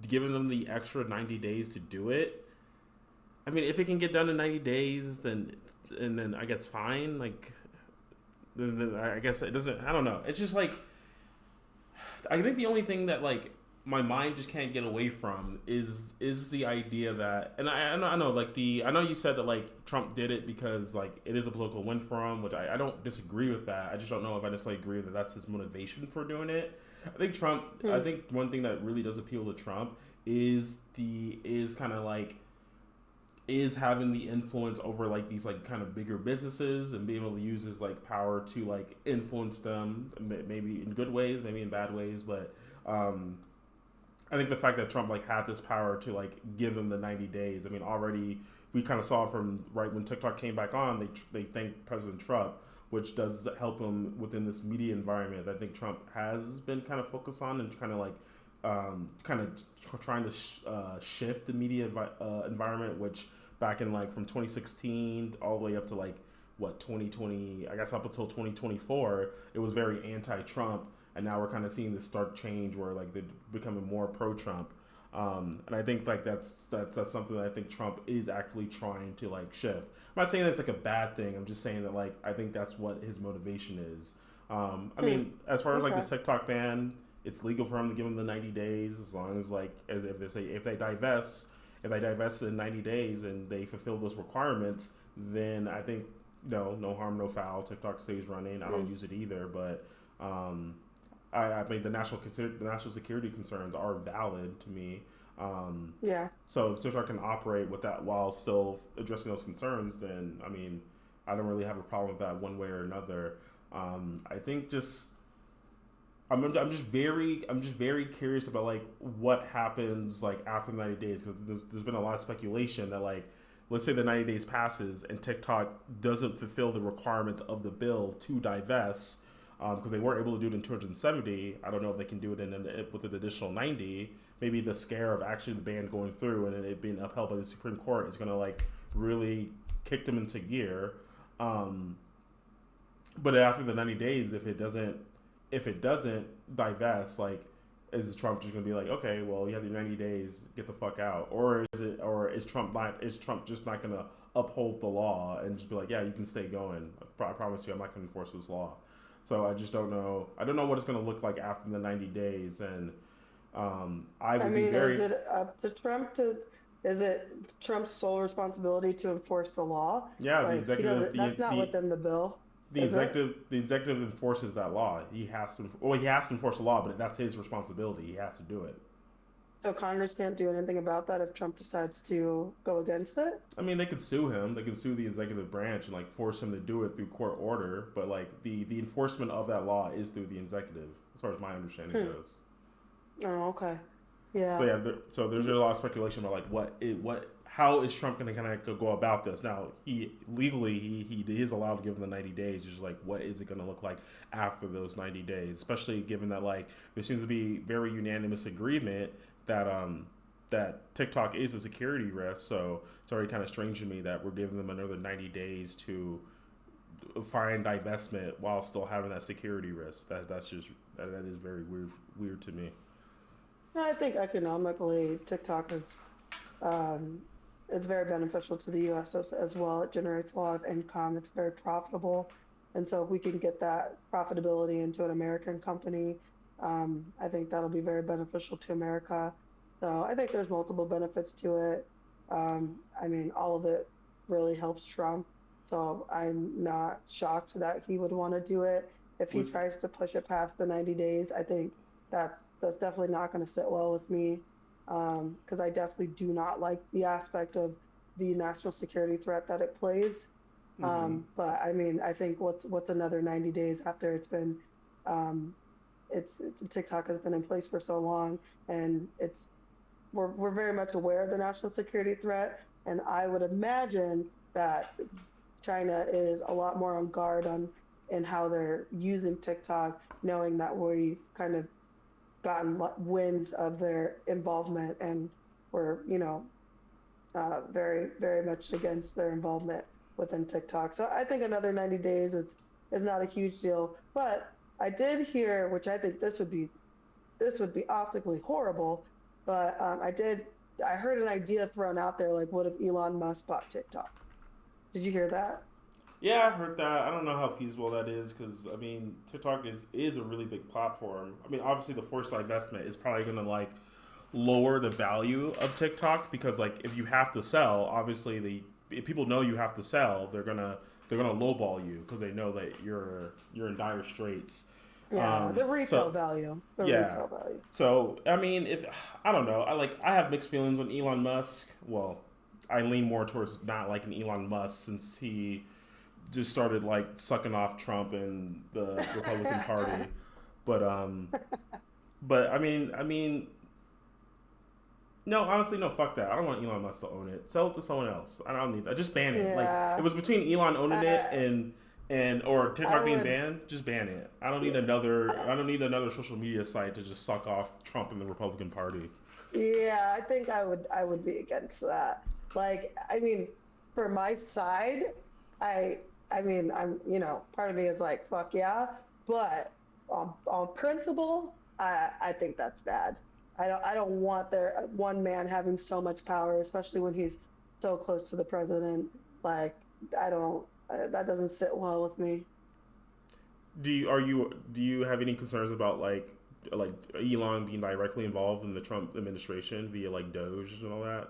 giving them the extra 90 days to do it, I mean, if it can get done in 90 days, then and then I guess fine. Like then I guess it doesn't. I don't know. It's just like I think the only thing that like my mind just can't get away from is the idea that and I know like the I know you said that like Trump did it because like it is a political win for him, which I don't disagree with that. I just don't know if I necessarily agree that that's his motivation for doing it. I hmm. think one thing that really does appeal to Trump is kind of like is having the influence over like these like kind of bigger businesses and being able to use his like power to like influence them maybe in good ways, maybe in bad ways, but um I think the fact that Trump like had this power to like give them the 90 days. I mean, already we kind of saw from right when TikTok came back on, they thanked President Trump, which does help him within this media environment that I think Trump has been kind of focused on and kind of like kind of trying to shift the media environment, which back in like from 2016 all the way up to like what 2020, I guess up until 2024, it was very anti-Trump, and now we're kind of seeing this stark change where like they're becoming more pro-Trump. And I think like that's something that I think Trump is actually trying to like shift. I'm not saying that's like a bad thing. I'm just saying that like I think that's what his motivation is. I Hmm. mean, as far as like Okay. this TikTok ban, it's legal for him to give him the 90 days as long as like as if they say if they divest in 90 days and they fulfill those requirements, then I think no harm, no foul. TikTok stays running. I Hmm. don't use it either, but um, I mean the national security concerns are valid to me. Um, Yeah. so if TikTok can operate with that while still addressing those concerns, then I mean I don't really have a problem with that one way or another. I think just I'm just very curious about like what happens like after 90 days because there's been a lot of speculation that like let's say the 90 days passes and TikTok doesn't fulfill the requirements of the bill to divest because they weren't able to do it in 270. I don't know if they can do it with an additional 90. Maybe the scare of actually the ban going through and it being upheld by the Supreme Court is going to like really kick them into gear. Um, but after the 90 days, if it doesn't divest, like is Trump just gonna be like, okay, well you have your 90 days, get the fuck out, or is Trump just not gonna uphold the law and just be like, yeah, you can stay going. I promise you, I'm not gonna enforce this law. So I just don't know. I don't know what it's gonna look like after the 90 days, and I I would be mean, is very it up to Trump to, is it Trump's sole responsibility to enforce the law? yeah Like, he doesn't, that's not within the bill, is it? the executive enforces that law. He has to enforce the law, but that's his responsibility. He has to do it. So Congress can't do anything about that if Trump decides to go against it? I mean, they could sue him. They could sue the executive branch and like force him to do it through court order. But like the enforcement of that law is through the executive, as far as my understanding Hmm. goes. Oh, okay. So Yeah. yeah, so there's a lot of speculation about like how is Trump going to kind of go about this? Now he legally he is allowed to give them the 90 days. Just like what is it going to look like after those 90 days? Especially given that like there seems to be very unanimous agreement that that TikTok is a security risk. So it's already kind of strange to me that we're giving them another 90 days to find divestment while still having that security risk. That is very weird to me. No, I think economically, TikTok um, is very beneficial to the U.S. As well. It generates a lot of income. It's very profitable. And so if we can get that profitability into an American company, I think that'll be very beneficial to America. So I think there's multiple benefits to it. I mean, all of it really helps Trump. So I'm not shocked that he would want to do it. If he Would tries to push it past the 90 days, I think that's definitely not going to sit well with me, because I definitely do not like the aspect of the national security threat that it plays. mm-hmm. But I mean, I think what's another 90 days after it's been, um, TikTok has been in place for so long, and we're very much aware of the national security threat, and I would imagine that China is a lot more on guard on in how they're using TikTok, knowing that we've kind of gotten wind of their involvement, and we're, very, very much against their involvement within TikTok. So I think another 90 days is not a huge deal. But I did hear, which I think this would be optically horrible, but I heard an idea thrown out there, like, what if Elon Musk bought TikTok? Did you hear that? Yeah, I heard that. I don't know how feasible that is because I mean, TikTok is a really big platform. I mean, obviously the forced divestment is probably gonna like lower the value of TikTok because like if you have to sell, obviously the if people know you have to sell, they're gonna lowball you because they know that you're in dire straits. Yeah, the retail So value. The yeah. retail value. So I mean, if I don't know, I have mixed feelings on Elon Musk. Well, I lean more towards not liking Elon Musk since he just started like sucking off Trump and the Republican Party. But I mean, no, honestly, no, fuck that. I don't want Elon Musk to own it. Sell it to someone else. I don't need that. Just ban it. Like it Yeah, was between Elon owning it I, and or I TikTok being would. banned. Just ban it. I don't need Yeah, another. I don't need another social media site to just suck off Trump and the Republican Party. yeah, I think I would be against that. Like, I mean, for my side, I I mean, part of me is like, fuck yeah, but on principle, I think that's bad. I don't want their one man having so much power, especially when he's so close to the president. Like, I don't that doesn't sit well with me. Do you have any concerns about like Elon being directly involved in the Trump administration via like Doge and all that?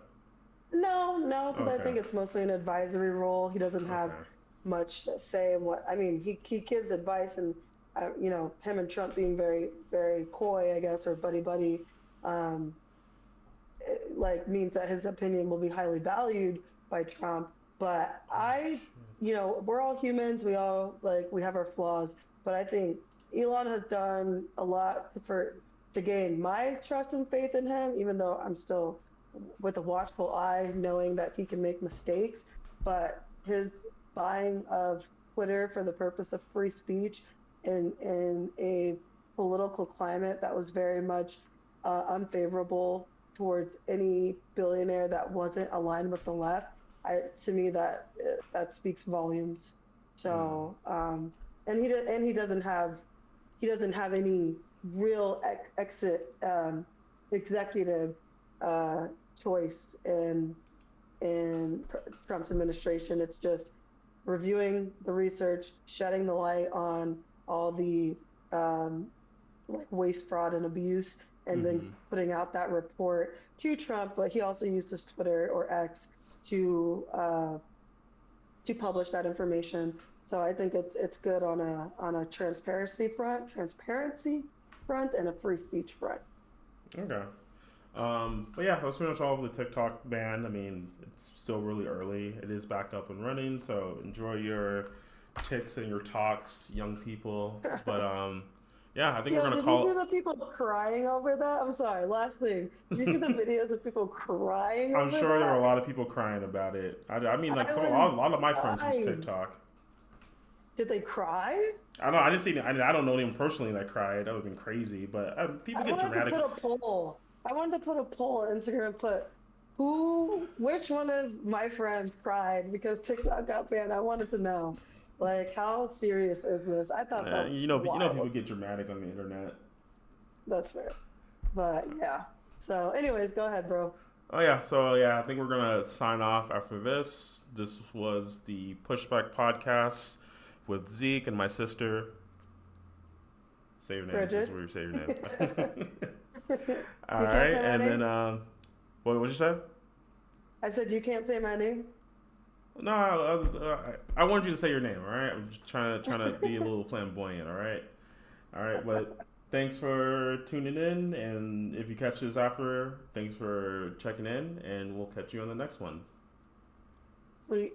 No, no, because I Okay. think it's mostly an advisory role. He doesn't have Okay. much to say in what, I mean, he gives advice, and him and Trump being very, very coy, I guess, or buddy buddy, um, like, means that his opinion will be highly valued by Trump. But Oh shit. we're all humans. We all, like, we have our flaws. But I think Elon has done a lot to gain my trust and faith in him, even though I'm still with a watchful eye, knowing that he can make mistakes. But his buying of Twitter for the purpose of free speech in a political climate that was very much unfavorable towards any billionaire that wasn't aligned with the left, to me, that speaks volumes. Mm. So, and he doesn't have any real exit, executive, uh, choice in Trump's administration. It's just reviewing the research, shedding the light on all the, um, like, waste, fraud, and abuse, and then Mm-hmm. putting out that report to Trump. But he also uses Twitter, or X, to uh, to publish that information. So I think it's good on a transparency front, and a free speech front. Okay. But yeah, that's pretty much all of the TikTok ban. I mean, it's still really early. It is back up and running, so enjoy your ticks and your talks, young people. But yeah, I think we're Yo, gonna did you see call. the people crying over that? I'm sorry. Last thing, did you see the videos of people crying I'm over sure there were a that? lot of people crying about it. I mean, like I some was a lot of my friends use dying. TikTok. Did they cry? I don't know. I didn't see. I don't know anyone personally that cried. That would have been crazy. But people I get wanted to dramatic. put a poll. I wanted to put a poll on Instagram and put which one of my friends cried because TikTok got banned. I wanted to know, like, how serious is this? I thought that was People wild. get dramatic on the internet. That's fair. But yeah. So, anyways, go ahead, bro. Oh yeah, so yeah, I think we're gonna sign off after this. This was the Pushback Podcast with Zeke and my sister. Say your name. This is Bridget. where you say your name. All You can't right, say my and then name? what you say? I said you can't say my name? No, I wanted you to say your name. All right, I'm just trying to be a little flamboyant. All right. But thanks for tuning in, and if you catch this after, thanks for checking in, and we'll catch you on the next one. Sweet.